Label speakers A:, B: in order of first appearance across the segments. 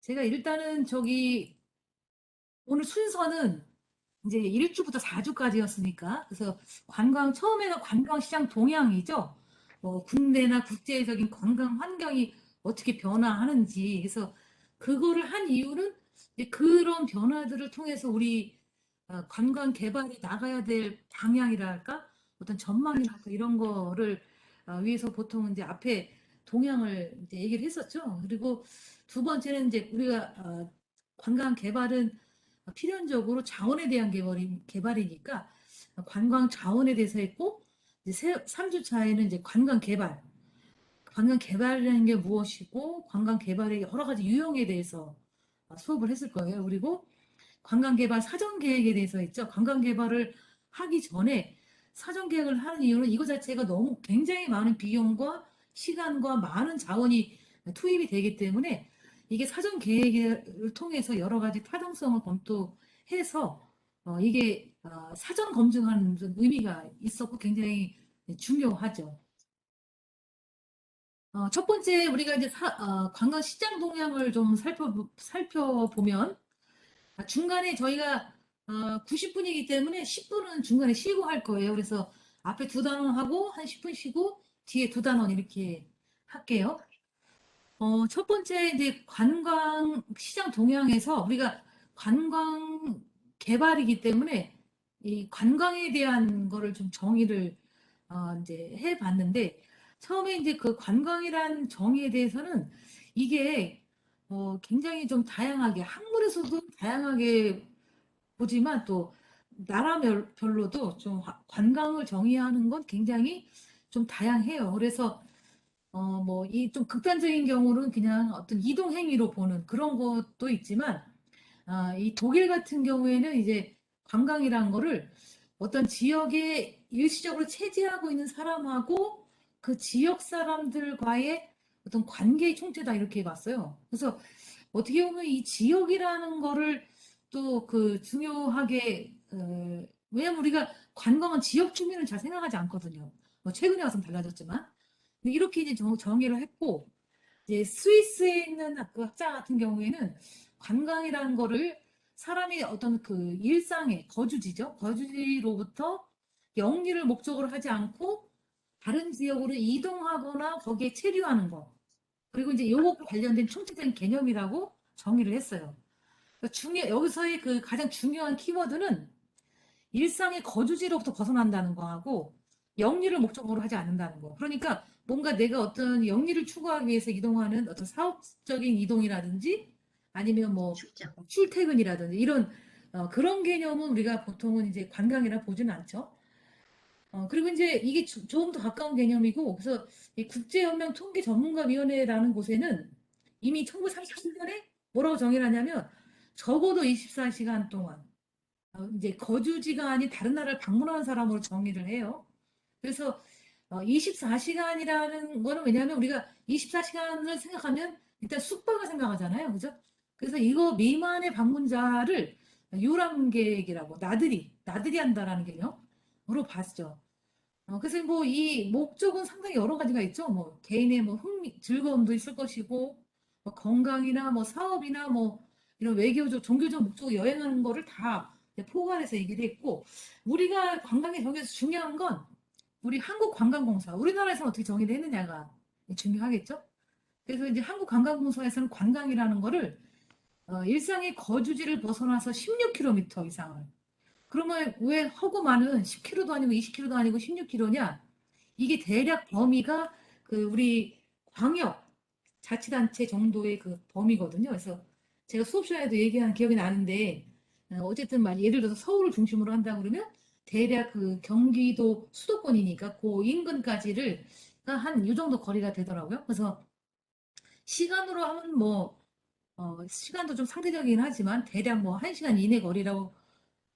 A: 제가 일단은 오늘 순서는 이제 1주부터 4주까지였으니까 그래서 처음에는 관광시장 동향이죠. 국내나 국제적인 관광 환경이 어떻게 변화하는지. 그래서 그거를 한 이유는 이제 그런 변화들을 통해서 우리 관광 개발이 나가야 될 방향이랄까? 어떤 전망이랄까? 이런 거를 위해서 보통 이제 앞에 동향을 이제 얘기를 했었죠. 그리고 두 번째는 이제 우리가 관광 개발은 필연적으로 자원에 대한 개발이니까 관광 자원에 대해서 했고, 이제 3주 차에는 이제 관광 개발. 관광 개발이라는 게 무엇이고, 관광 개발의 여러 가지 유형에 대해서 수업을 했을 거예요. 그리고 관광개발 사전 계획에 대해서 있죠. 관광개발을 하기 전에 사전 계획을 하는 이유는 이거 자체가 너무 굉장히 많은 비용과 시간과 많은 자원이 투입이 되기 때문에 이게 사전 계획을 통해서 여러 가지 타당성을 검토해서 이게 사전 검증하는 의미가 있었고 굉장히 중요하죠. 첫 번째 우리가 이제 관광 시장 동향을 좀 살펴보면 중간에 저희가 90분이기 때문에 10분은 중간에 쉬고 할 거예요. 그래서 앞에 두 단원 하고 한 10분 쉬고 뒤에 두 단원 이렇게 할게요. 첫 번째 이제 관광 시장 동향에서 우리가 관광 개발이기 때문에 이 관광에 대한 거를 좀 정의를 이제 해봤는데 처음에 이제 그 관광이란 정의에 대해서는 이게 굉장히 좀 다양하게 학문에서도 다양하게 보지만 또 나라별로도 좀 관광을 정의하는 건 굉장히 좀 다양해요. 그래서 뭐 이 좀 극단적인 경우는 그냥 어떤 이동 행위로 보는 그런 것도 있지만 이 독일 같은 경우에는 이제 관광이라는 거를 어떤 지역에 일시적으로 체제하고 있는 사람하고 그 지역 사람들과의 어떤 관계의 총체다 이렇게 봤어요. 그래서 어떻게 보면 이 지역이라는 거를 또 그 중요하게 왜냐면 우리가 관광은 지역 주민을 잘 생각하지 않거든요. 뭐 최근에 와서는 달라졌지만 근데 이렇게 이제 정의를 했고 이제 스위스에 있는 그 학자 같은 경우에는 관광이라는 거를 사람이 어떤 그 일상의 거주지죠. 거주지로부터 영리를 목적으로 하지 않고 다른 지역으로 이동하거나 거기에 체류하는 거. 그리고 이제 요것과 관련된 총체적인 개념이라고 정의를 했어요. 여기서의 그 가장 중요한 키워드는 일상의 거주지로부터 벗어난다는 거하고 영리를 목적으로 하지 않는다는 거. 그러니까 뭔가 내가 어떤 영리를 추구하기 위해서 이동하는 어떤 사업적인 이동이라든지 아니면 뭐 출퇴근이라든지 이런 그런 개념은 우리가 보통은 이제 관광이라 보지는 않죠. 그리고 이제 이게 조금 더 가까운 개념이고 그래서 이 국제연맹 통계전문가위원회라는 곳에는 이미 1937년에 뭐라고 정의를 하냐면 적어도 24시간 동안 이제 거주지가 아닌 다른 나라를 방문하는 사람으로 정의를 해요. 그래서 24시간이라는 거는 왜냐하면 우리가 24시간을 생각하면 일단 숙박을 생각하잖아요. 그죠? 그래서 이거 미만의 방문자를 유람객이라고 나들이 한다라는 개념으로 봤죠. 그래서 뭐 이 목적은 상당히 여러 가지가 있죠. 뭐 개인의 뭐 즐거움도 있을 것이고 뭐 건강이나 뭐 사업이나 뭐 이런 외교적, 종교적 목적으로 여행하는 거를 다 이제 포괄해서 얘기를 했고 우리가 관광의 정에서 중요한 건 우리 한국관광공사, 우리나라에서는 어떻게 정의를 했느냐가 중요하겠죠. 그래서 이제 한국관광공사에서는 관광이라는 거를 일상의 거주지를 벗어나서 16km 이상을 그러면 왜 허구 많은 10km도 아니고 20km도 아니고 16km냐? 이게 대략 범위가 그 우리 광역 자치단체 정도의 그 범위거든요. 그래서 제가 수업 시간에도 얘기한 기억이 나는데 어쨌든 예를 들어서 서울을 중심으로 한다 그러면 대략 그 경기도 수도권이니까 그 인근까지를 한 이 정도 거리가 되더라고요. 그래서 시간으로 하면 뭐 시간도 좀 상대적이긴 하지만 대략 뭐 1시간 이내 거리라고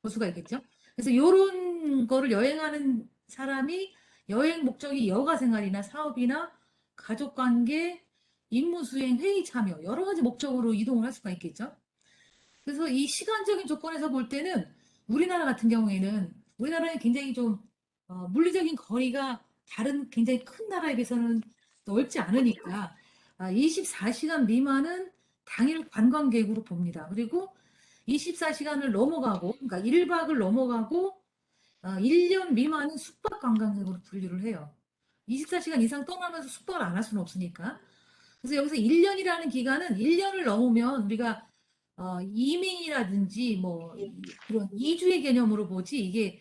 A: 볼 수가 있겠죠. 그래서 요런 거를 여행하는 사람이 여행 목적이 여가 생활이나 사업이나 가족 관계, 임무 수행, 회의 참여 여러 가지 목적으로 이동을 할 수가 있겠죠. 그래서 이 시간적인 조건에서 볼 때는 우리나라 같은 경우에는 우리나라는 굉장히 좀 물리적인 거리가 다른 굉장히 큰 나라에 비해서는 넓지 않으니까 24시간 미만은 당일 관광객으로 봅니다. 그리고 24시간을 넘어가고, 그러니까 1박을 넘어가고, 1년 미만은 숙박 관광객으로 분류를 해요. 24시간 이상 떠나면서 숙박을 안 할 수는 없으니까. 그래서 여기서 1년이라는 기간은 1년을 넘으면 우리가 이민이라든지 뭐 그런 이주의 개념으로 보지 이게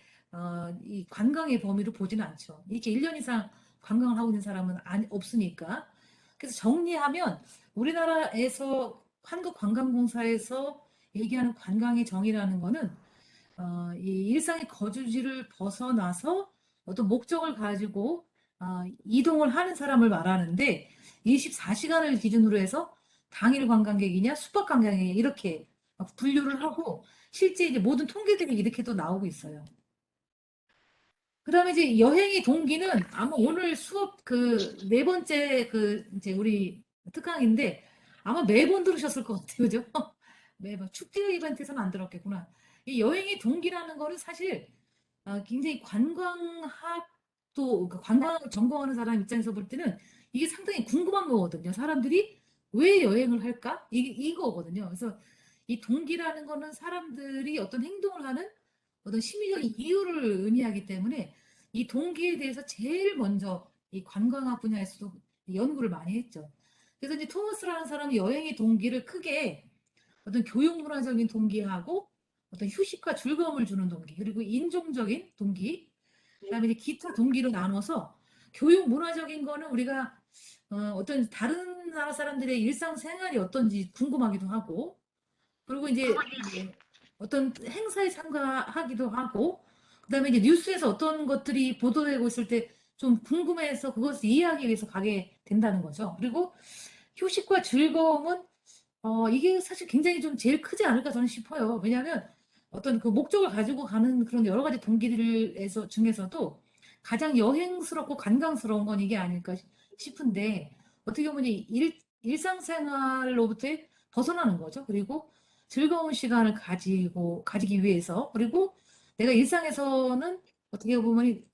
A: 이 관광의 범위로 보지는 않죠. 이렇게 1년 이상 관광을 하고 있는 사람은 없으니까. 그래서 정리하면 우리나라에서 한국관광공사에서 얘기하는 관광의 정의라는 거는 이 일상의 거주지를 벗어나서 어떤 목적을 가지고 이동을 하는 사람을 말하는데 24시간을 기준으로 해서 당일 관광객이냐 숙박 관광객이냐 이렇게 분류를 하고 실제 이제 모든 통계들이 이렇게 또 나오고 있어요. 그다음에 이제 여행의 동기는 아마 오늘 수업 그 네 번째 그 이제 우리 특강인데 아마 매번 들으셨을 것 같아요. 그죠? 매번 축제 이벤트에서는 안 들었겠구나. 이 여행의 동기라는 거는 사실 굉장히 관광학도 그 관광을 전공하는 사람 입장에서 볼 때는 이게 상당히 궁금한 거거든요. 사람들이 왜 여행을 할까? 이거거든요. 그래서 이 동기라는 거는 사람들이 어떤 행동을 하는 어떤 심리적인 이유를 의미하기 때문에 이 동기에 대해서 제일 먼저 이 관광학 분야에서도 연구를 많이 했죠. 그래서 이제 토머스라는 사람이 여행의 동기를 크게 어떤 교육 문화적인 동기하고 어떤 휴식과 즐거움을 주는 동기, 그리고 인종적인 동기, 그다음에 이제 기타 동기로 나눠서 교육 문화적인 거는 우리가 어떤 다른 나라 사람들의 일상생활이 어떤지 궁금하기도 하고, 그리고 이제 어떤 행사에 참가하기도 하고, 그다음에 이제 뉴스에서 어떤 것들이 보도되고 있을 때 좀 궁금해서 그것을 이해하기 위해서 가게 된다는 거죠. 그리고 휴식과 즐거움은 이게 사실 굉장히 좀 제일 크지 않을까 저는 싶어요. 왜냐하면 어떤 그 목적을 가지고 가는 그런 여러 가지 동기들에서 중에서도 가장 여행스럽고 관광스러운 건 이게 아닐까 싶은데 어떻게 보면 일상생활로부터 벗어나는 거죠. 그리고 즐거운 시간을 가지기 위해서 그리고 내가 일상에서는 어떻게 보면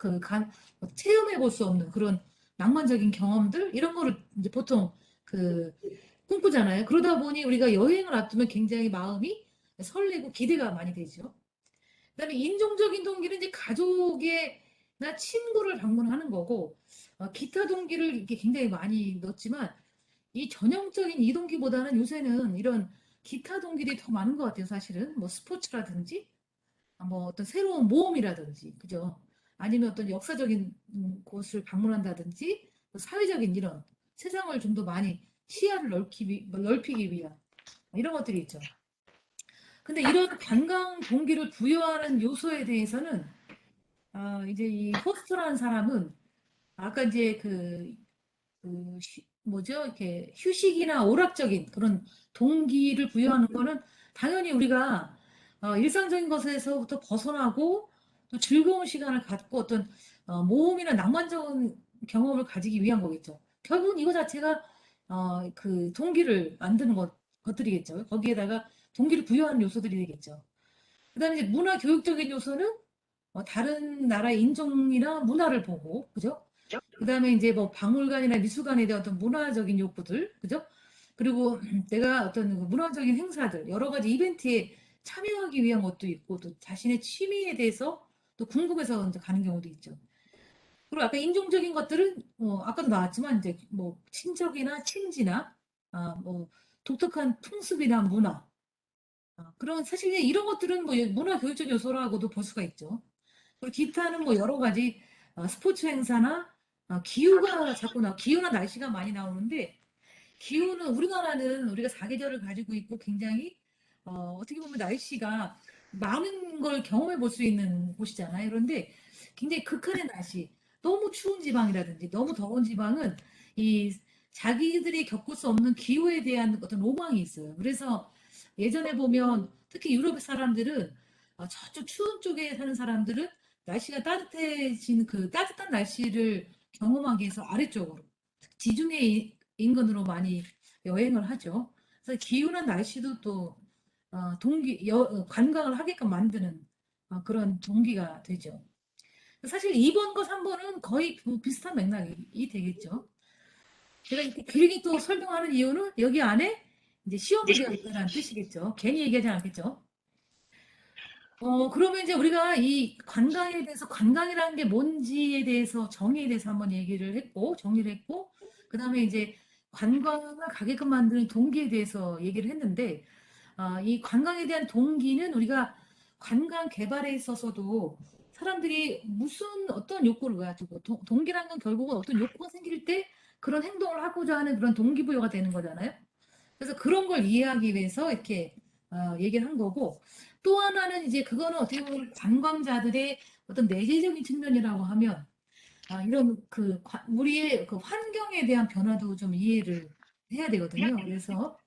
A: 체험해 볼 수 없는 그런 낭만적인 경험들 이런 거를 이제 보통 그 꿈꾸잖아요. 그러다 보니 우리가 여행을 앞두면 굉장히 마음이 설레고 기대가 많이 되죠. 그다음에 인종적인 동기는 이제 가족의나 친구를 방문하는 거고, 기타 동기를 이렇게 굉장히 많이 넣었지만, 이 전형적인 이 동기보다는 요새는 이런 기타 동기들이 더 많은 것 같아요, 사실은. 뭐 스포츠라든지, 뭐 어떤 새로운 모험이라든지, 그죠? 아니면 어떤 역사적인 곳을 방문한다든지, 또 사회적인 이런 세상을 좀 더 많이 시야를 넓히기 위한 이런 것들이 있죠. 근데 이런 관광 동기를 부여하는 요소에 대해서는 이제 이 호스트라는 사람은 아까 이제 뭐죠? 이렇게 휴식이나 오락적인 그런 동기를 부여하는 거는 당연히 우리가 일상적인 것에서부터 벗어나고 또 즐거운 시간을 갖고 어떤 모험이나 낭만적인 경험을 가지기 위한 거겠죠. 결국은 이거 자체가 그 동기를 만드는 것들이겠죠. 거기에다가 동기를 부여하는 요소들이 되겠죠. 그다음에 이제 문화 교육적인 요소는 다른 나라의 인종이나 문화를 보고, 그죠? 그다음에 이제 뭐 박물관이나 미술관에 대한 어떤 문화적인 욕구들, 그죠? 그리고 내가 어떤 그 문화적인 행사들, 여러 가지 이벤트에 참여하기 위한 것도 있고, 또 자신의 취미에 대해서 또 궁금해서 이제 가는 경우도 있죠. 그리고 아까 인종적인 것들은 아까도 나왔지만 이제 뭐 친척이나 친지나 뭐 독특한 풍습이나 문화, 그런 사실 이런 것들은 뭐 문화 교육적 요소라고도 볼 수가 있죠. 그리고 기타는 뭐 여러 가지 스포츠 행사나 기후가 기후나 날씨가 많이 나오는데 기후는 우리나라는 우리가 사계절을 가지고 있고 굉장히 어떻게 보면 날씨가 많은 걸 경험해 볼 수 있는 곳이잖아요. 그런데 굉장히 극한의 날씨, 너무 추운 지방이라든지 너무 더운 지방은 이 자기들이 겪을 수 없는 기후에 대한 어떤 로망이 있어요. 그래서 예전에 보면 특히 유럽 사람들은 저쪽 추운 쪽에 사는 사람들은 날씨가 따뜻해진 그 따뜻한 날씨를 경험하기 위해서 아래쪽으로 지중해 인근으로 많이 여행을 하죠. 그래서 기후나 날씨도 또 관광을 하게끔 만드는 그런 동기가 되죠. 사실 2번과 3번은 거의 비슷한 맥락이 되겠죠. 제가 이렇게 길게 또 설명하는 이유는 여기 안에 이제 시험을 배웠다는 뜻이겠죠. 괜히 얘기하지 않겠죠. 그러면 이제 우리가 이 관광에 대해서 관광이라는 게 뭔지에 대해서 정의에 대해서 한번 얘기를 했고, 정리를 했고, 그 다음에 이제 관광을 가게끔 만드는 동기에 대해서 얘기를 했는데, 이 관광에 대한 동기는 우리가 관광 개발에 있어서도 사람들이 무슨 어떤 욕구를 가지고, 동기라는 건 결국은 어떤 욕구가 생길 때 그런 행동을 하고자 하는 그런 동기부여가 되는 거잖아요. 그래서 그런 걸 이해하기 위해서 이렇게 얘기를 한 거고 또 하나는 이제 그거는 어떻게 보면 관광자들의 어떤 내재적인 측면이라고 하면 이런 우리의 그 환경에 대한 변화도 좀 이해를 해야 되거든요. 그래서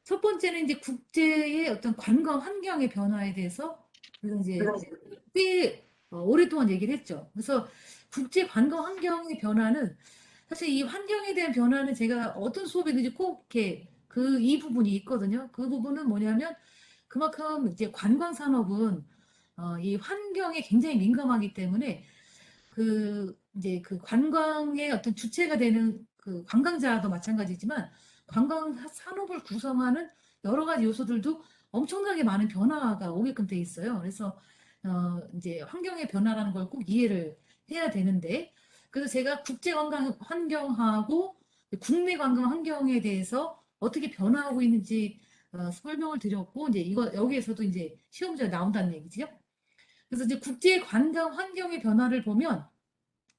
A: 첫 번째는 이제 국제의 어떤 관광 환경의 변화에 대해서 우리가 이제 꽤 오랫동안 얘기를 했죠. 그래서 국제 관광 환경의 변화는 사실 이 환경에 대한 변화는 제가 어떤 수업이든지 꼭 이렇게 이 부분이 있거든요. 그 부분은 뭐냐면 그만큼 이제 관광 산업은 이 환경에 굉장히 민감하기 때문에 이제 그 관광의 어떤 주체가 되는 그 관광자도 마찬가지지만 관광 산업을 구성하는 여러 가지 요소들도 엄청나게 많은 변화가 오게끔 돼 있어요. 그래서 이제 환경의 변화라는 걸 꼭 이해를 해야 되는데 그래서 제가 국제 관광 환경하고 국내 관광 환경에 대해서 어떻게 변화하고 있는지 설명을 드렸고 이제 이거 여기에서도 이제 시험 문제가 나온다는 얘기죠. 그래서 이제 국제 관광 환경의 변화를 보면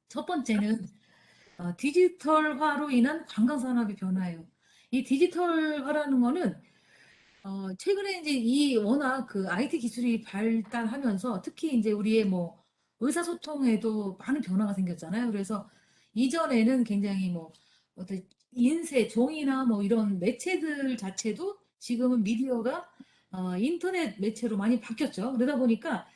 A: 첫 번째는 디지털화로 인한 관광 산업의 변화예요. 이 디지털화라는 거는 최근에 이제 이 워낙 그 IT 기술이 발달하면서 특히 이제 우리의 뭐 의사소통에도 많은 변화가 생겼잖아요. 그래서 이전에는 굉장히 뭐 어떤 인쇄, 종이나 뭐 이런 매체들 자체도 지금은 미디어가 인터넷 매체로 많이 바뀌었죠. 그러다 보니까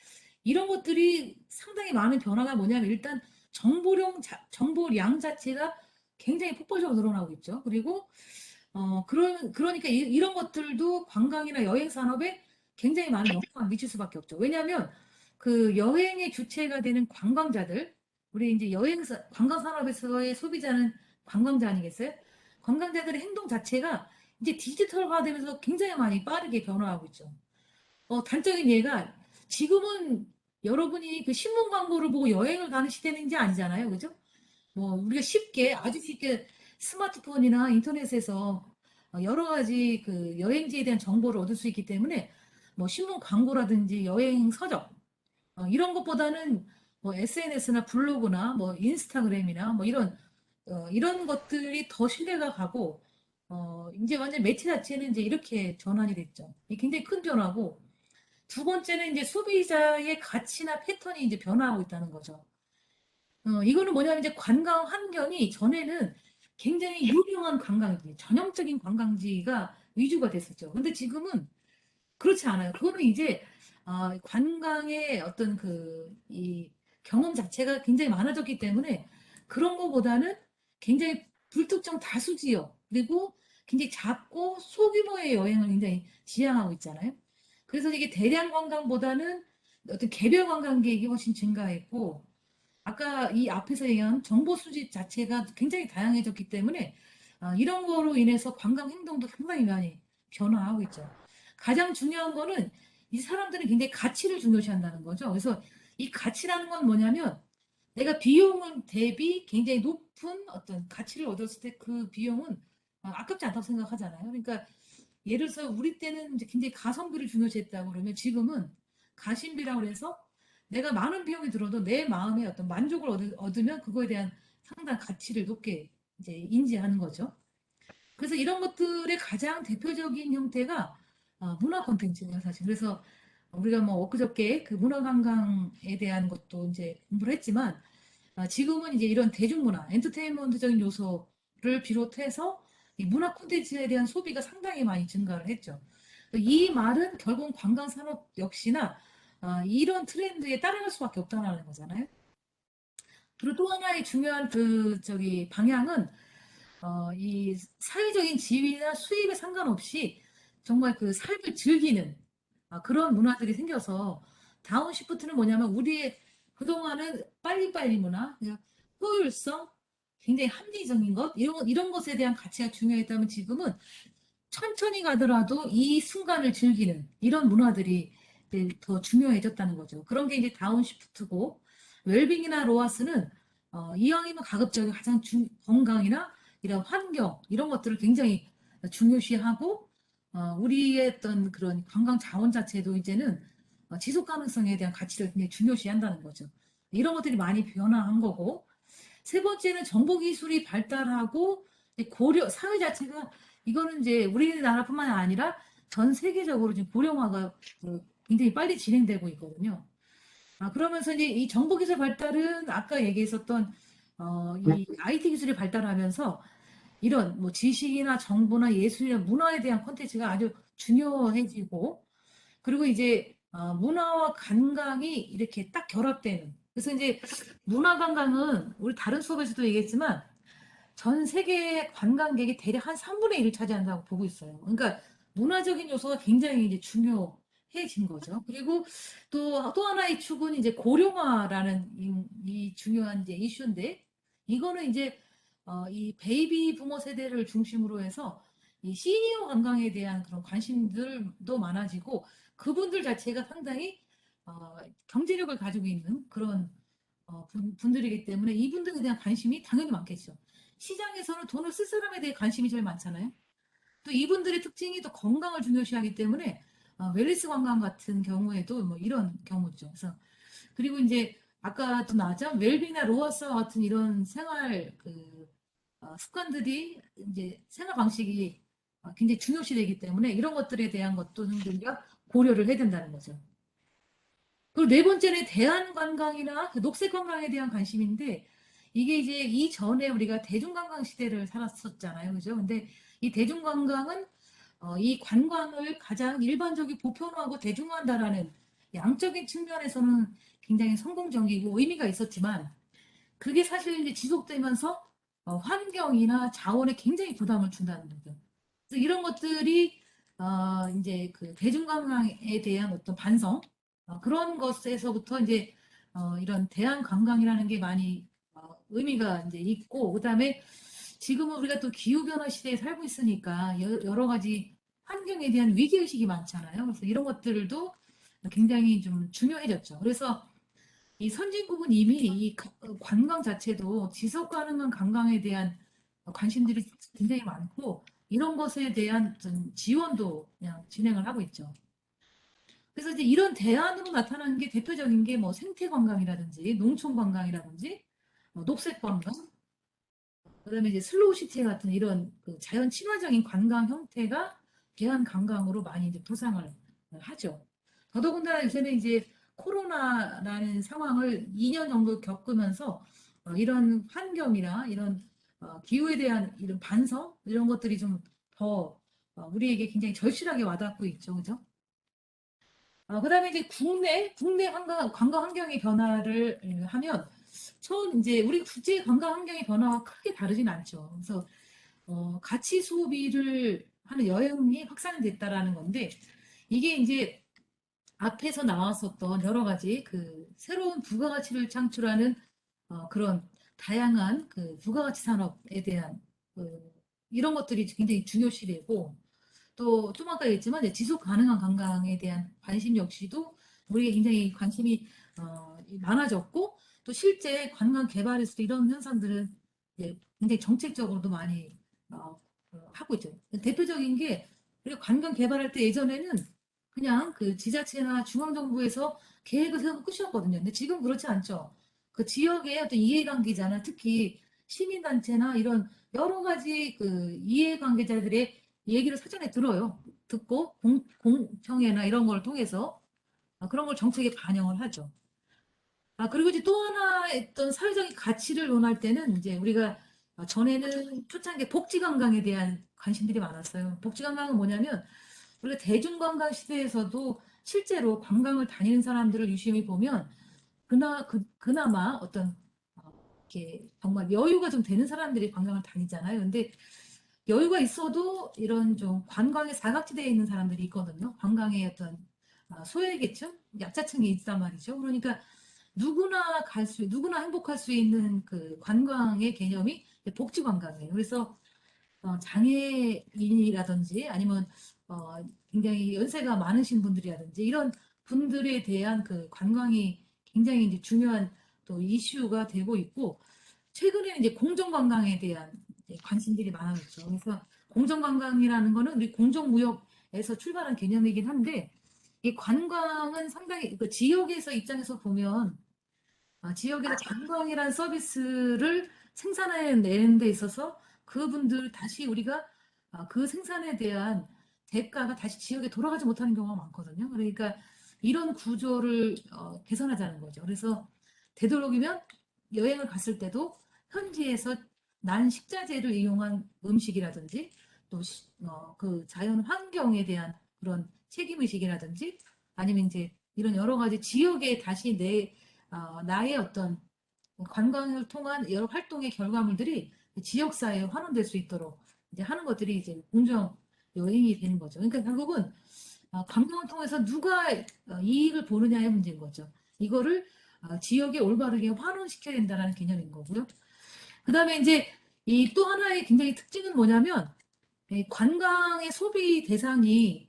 A: 이런 것들이 상당히 많은 변화가 뭐냐면 일단 정보량 자체가 굉장히 폭발적으로 늘어나고 있죠. 그리고 그러니까 이런 것들도 관광이나 여행 산업에 굉장히 많은 영향을 미칠 수밖에 없죠. 왜냐하면 그 여행의 주체가 되는 관광자들, 우리 이제 관광 산업에서의 소비자는 관광자 아니겠어요? 관광자들의 행동 자체가 이제 디지털화되면서 굉장히 많이 빠르게 변화하고 있죠. 단적인 예가 지금은 여러분이 그 신문 광고를 보고 여행을 가는 시대는 아니잖아요. 그죠? 뭐 우리가 아주 쉽게 스마트폰이나 인터넷에서 여러 가지 그 여행지에 대한 정보를 얻을 수 있기 때문에 뭐 신문 광고라든지 여행 서적 이런 것보다는 뭐 SNS나 블로그나 뭐 인스타그램이나 뭐 이런 것들이 더 신뢰가 가고 이제 완전 매체 자체는 이제 이렇게 전환이 됐죠. 이게 굉장히 큰 변화고 두 번째는 이제 소비자의 가치나 패턴이 이제 변화하고 있다는 거죠. 이거는 뭐냐면 이제 관광 환경이 전에는 굉장히 유명한 관광지, 전형적인 관광지가 위주가 됐었죠. 근데 지금은 그렇지 않아요. 그거는 이제 관광의 어떤 이 경험 자체가 굉장히 많아졌기 때문에 그런 거보다는 굉장히 불특정 다수 지역 그리고 굉장히 작고 소규모의 여행을 굉장히 지향하고 있잖아요. 그래서 이게 대량 관광보다는 어떤 개별 관광객이 훨씬 증가했고 아까 이 앞에서 얘기한 정보 수집 자체가 굉장히 다양해졌기 때문에 이런 거로 인해서 관광 행동도 상당히 많이 변화하고 있죠. 가장 중요한 거는 이 사람들은 굉장히 가치를 중요시한다는 거죠. 그래서 이 가치라는 건 뭐냐면 내가 비용은 대비 굉장히 높은 어떤 가치를 얻었을 때 그 비용은 아깝지 않다고 생각하잖아요. 그러니까 예를 들어서 우리 때는 이제 굉장히 가성비를 중요시했다고 그러면 지금은 가심비라고 해서 내가 많은 비용이 들어도 내 마음에 어떤 만족을 얻으면 그거에 대한 상당한 가치를 높게 이제 인지하는 거죠. 그래서 이런 것들의 가장 대표적인 형태가 문화 콘텐츠예요, 사실. 그래서 우리가 뭐 엊그저께 그 문화 관광에 대한 것도 이제 공부를 했지만 지금은 이제 이런 대중문화, 엔터테인먼트적인 요소를 비롯해서 이 문화 콘텐츠에 대한 소비가 상당히 많이 증가를 했죠. 이 말은 결국 관광 산업 역시나 이런 트렌드에 따라갈 수밖에 없다는 거잖아요. 그리고 또 하나의 중요한 방향은 이 사회적인 지위나 수입에 상관없이 정말 그 삶을 즐기는 그런 문화들이 생겨서 다운시프트는 뭐냐면 우리의 그동안은 빨리빨리 문화, 그냥 효율성, 굉장히 합리적인 것, 이런 것에 대한 가치가 중요했다면 지금은 천천히 가더라도 이 순간을 즐기는 이런 문화들이 이제 더 중요해졌다는 거죠. 그런 게 이제 다운시프트고, 웰빙이나 로아스는 이왕이면 가급적이 가장 건강이나 이런 환경 이런 것들을 굉장히 중요시하고, 우리의 어떤 그런 관광 자원 자체도 이제는 지속 가능성에 대한 가치를 굉장히 중요시한다는 거죠. 이런 것들이 많이 변화한 거고, 세 번째는 정보기술이 발달하고 고려 사회 자체가, 이거는 이제 우리나라뿐만 아니라 전 세계적으로 지금 고령화가 굉장히 빨리 진행되고 있거든요. 그러면서 이제 이 정보기술 발달은 아까 얘기했었던 이 IT 기술이 발달하면서 이런 뭐 지식이나 정보나 예술이나 문화에 대한 콘텐츠가 아주 중요해지고, 그리고 이제 문화와 관광이 이렇게 딱 결합되는. 그래서 이제 문화 관광은 우리 다른 수업에서도 얘기했지만 전 세계 관광객이 대략 한 3분의 1을 차지한다고 보고 있어요. 그러니까 문화적인 요소가 굉장히 이제 중요해진 거죠. 그리고 또 하나의 축은 이제 고령화라는 이 중요한 이제 이슈인데, 이거는 이제 이 베이비 부모 세대를 중심으로 해서 이 시니어 관광에 대한 그런 관심들도 많아지고, 그분들 자체가 상당히 어, 경제력을 가지고 있는 그런 분들이기 때문에 이분들에 대한 관심이 당연히 많겠죠. 시장에서는 돈을 쓸 사람에 대해 관심이 제일 많잖아요. 또 이분들의 특징이 또 건강을 중요시하기 때문에 웰니스 관광 같은 경우에도 뭐 이런 경우죠. 그래서 그리고 이제 아까도 나왔죠. 웰빙이나 로아스와 같은 이런 생활 습관들이 이제 생활 방식이 굉장히 중요시 되기 때문에 이런 것들에 대한 것도 우리가 고려를 해야 된다는 거죠. 그리고 네 번째는 대한 관광이나 그 녹색 관광에 대한 관심인데, 이게 이제 이전에 우리가 대중관광 시대를 살았었잖아요. 그죠? 근데 이 대중관광은 이 관광을 가장 일반적이 보편화하고 대중화한다라는 양적인 측면에서는 굉장히 성공적이고 의미가 있었지만, 그게 사실 이제 지속되면서 환경이나 자원에 굉장히 부담을 준다는 거죠. 그래서 이런 것들이 이제 그 대중관광에 대한 어떤 반성, 그런 것에서부터 이제 이런 대한관광이라는 게 많이 의미가 이제 있고, 그다음에 지금은 우리가 또 기후변화 시대에 살고 있으니까 여러 가지 환경에 대한 위기의식이 많잖아요. 그래서 이런 것들도 굉장히 좀 중요해졌죠. 그래서 이 선진국은 이미 이 관광 자체도 지속 가능한 관광에 대한 관심들이 굉장히 많고, 이런 것에 대한 좀 지원도 그냥 진행을 하고 있죠. 그래서 이제 이런 대안으로 나타나는 게 대표적인 게 뭐 생태 관광이라든지 농촌 관광이라든지 녹색 관광, 그다음에 이제 슬로우 시티 같은 이런 그 자연 친화적인 관광 형태가 대한 관광으로 많이 이제 부상을 하죠. 더더군다나 요새는 이제 코로나라는 상황을 2년 정도 겪으면서 이런 환경이나 이런 기후에 대한 이런 반성 이런 것들이 좀 더 우리에게 굉장히 절실하게 와닿고 있죠, 그죠? 그다음에 이제 국내 관광 환경의 변화를 하면, 처음 이제 우리 국제 관광 환경의 변화와 크게 다르진 않죠. 그래서 가치 소비를 하는 여행이 확산됐다라는 건데, 이게 이제 앞에서 나왔었던 여러 가지 그 새로운 부가가치를 창출하는 그런 다양한 그 부가가치 산업에 대한 그 이런 것들이 굉장히 중요시되고, 또 좀 아까 얘기했지만 이제 지속 가능한 관광에 대한 관심 역시도 우리에게 굉장히 관심이 많아졌고, 또 실제 관광 개발에서도 이런 현상들은 이제 굉장히 정책적으로도 많이 하고 있죠. 대표적인 게, 우리가 관광 개발할 때 예전에는 그냥 그 지자체나 중앙정부에서 계획을 세우고 끝이었거든요. 근데 지금 그렇지 않죠. 그 지역의 어떤 이해관계자나 특히 시민단체나 이런 여러 가지 그 이해관계자들의 얘기를 사전에 들어요. 듣고 공청회나 이런 걸 통해서 그런 걸 정책에 반영을 하죠. 그리고 이제 또 하나 어떤 사회적인 가치를 논할 때는 이제 우리가 전에는 초창기 복지관광에 대한 관심들이 많았어요. 복지관광은 뭐냐면, 우리가 대중관광 시대에서도 실제로 관광을 다니는 사람들을 유심히 보면 그나마 어떤 이렇게 정말 여유가 좀 되는 사람들이 관광을 다니잖아요. 근데 여유가 있어도 이런 좀 관광의 사각지대에 있는 사람들이 있거든요. 관광의 어떤 소외계층, 약자층이 있단 말이죠. 그러니까 누구나 행복할 수 있는 그 관광의 개념이 복지 관광이에요. 그래서 장애인이라든지 아니면 굉장히 연세가 많으신 분들이라든지 이런 분들에 대한 그 관광이 굉장히 이제 중요한 또 이슈가 되고 있고 최근에는 이제 공정관광에 대한 이제 관심들이 많아졌죠. 그래서 공정관광이라는 거는 우리 공정무역에서 출발한 개념이긴 한데 이 관광은 상당히 그 지역에서 입장에서 보면 지역에서 관광이란 서비스를 생산해내는 데 있어서 그분들 다시 우리가 그 생산에 대한 대가가 다시 지역에 돌아가지 못하는 경우가 많거든요. 그러니까 이런 구조를 개선하자는 거죠. 그래서 되도록이면 여행을 갔을 때도 현지에서 난 식자재를 이용한 음식이라든지 또 그 자연 환경에 대한 그런 책임의식이라든지 아니면 이제 이런 여러 가지 지역에 다시 나의 어떤 관광을 통한 여러 활동의 결과물들이 지역사회에 환원될 수 있도록 이제 하는 것들이 이제 공정 여행이 되는 거죠. 그러니까 결국은 관광을 통해서 누가 이익을 보느냐의 문제인 거죠. 이거를 지역에 올바르게 환원시켜야 된다는 개념인 거고요. 그 다음에 이제 이 또 하나의 굉장히 특징은 뭐냐면 이 관광의 소비 대상이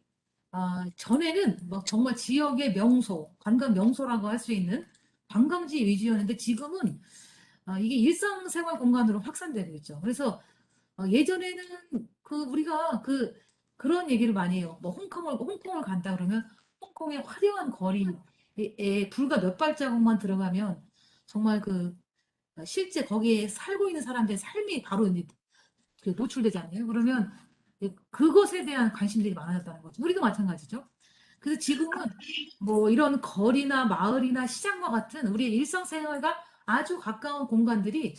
A: 전에는 뭐 정말 지역의 명소, 관광 명소라고 할 수 있는 관광지 위주였는데 지금은 이게 일상생활 공간으로 확산되고 있죠. 그래서 예전에는 그 우리가 그런 얘기를 많이 해요. 뭐 홍콩을 간다 그러면 홍콩의 화려한 거리에 불과 몇 발자국만 들어가면 정말 실제 거기에 살고 있는 사람들의 삶이 바로 이제 노출되잖아요. 그러면 그것에 대한 관심들이 많아졌다는 거죠. 우리도 마찬가지죠. 그래서 지금은 뭐 이런 거리나 마을이나 시장과 같은 우리의 일상생활과 아주 가까운 공간들이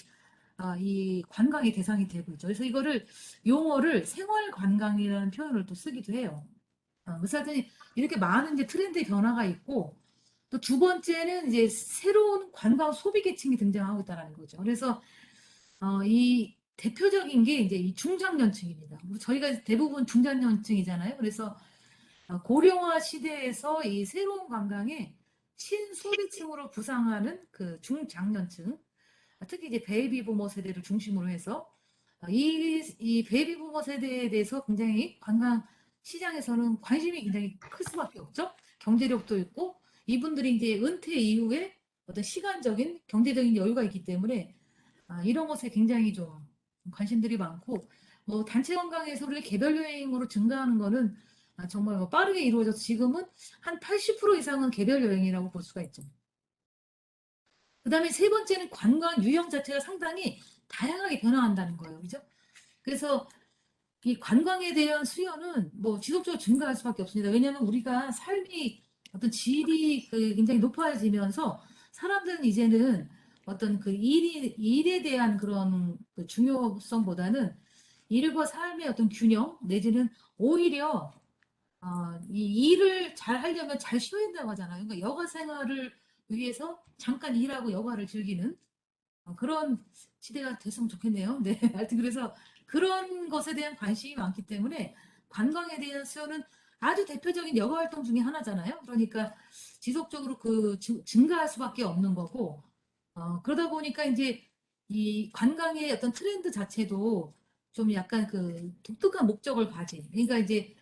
A: 이 관광의 대상이 되고 있죠. 그래서 이거를 용어를 생활 관광이라는 표현을 또 쓰기도 해요. 그래서 하여튼 이렇게 많은 이제 트렌드의 변화가 있고 또 두 번째는 이제 새로운 관광 소비 계층이 등장하고 있다는 거죠. 그래서 이 대표적인 게 이제 이 중장년층입니다. 저희가 대부분 중장년층이잖아요. 그래서 고령화 시대에서 이 새로운 관광에 신소비층으로 부상하는 그 중장년층, 특히 이제 베이비 부머 세대를 중심으로 해서 이 베이비 부머 세대에 대해서 굉장히 관광 시장에서는 관심이 굉장히 클 수밖에 없죠. 경제력도 있고 이분들이 이제 은퇴 이후에 어떤 시간적인 경제적인 여유가 있기 때문에 이런 것에 굉장히 좀 관심들이 많고 뭐 단체 관광에서 우리 개별 여행으로 증가하는 거는 정말 뭐 빠르게 이루어져서 지금은 한 80% 이상은 개별 여행이라고 볼 수가 있죠. 그다음에 세 번째는 관광 유형 자체가 상당히 다양하게 변화한다는 거예요. 그죠? 그래서 이 관광에 대한 수요는 뭐 지속적으로 증가할 수밖에 없습니다. 왜냐하면 우리가 삶이 어떤 질이 굉장히 높아지면서 사람들은 이제는 어떤 일에 대한 그런 중요성보다는 일과 삶의 어떤 균형 내지는 오히려 이 일을 잘 하려면 잘 쉬어야 된다고 하잖아요. 그러니까 여가 생활을 위해서 잠깐 일하고 여가를 즐기는 그런 시대가 됐으면 좋겠네요. 네. 하여튼 그래서 그런 것에 대한 관심이 많기 때문에 관광에 대한 수요는 아주 대표적인 여가 활동 중에 하나잖아요. 그러니까 지속적으로 증가할 수밖에 없는 거고, 그러다 보니까 이제 이 관광의 어떤 트렌드 자체도 좀 약간 독특한 목적을 가진, 그러니까 이제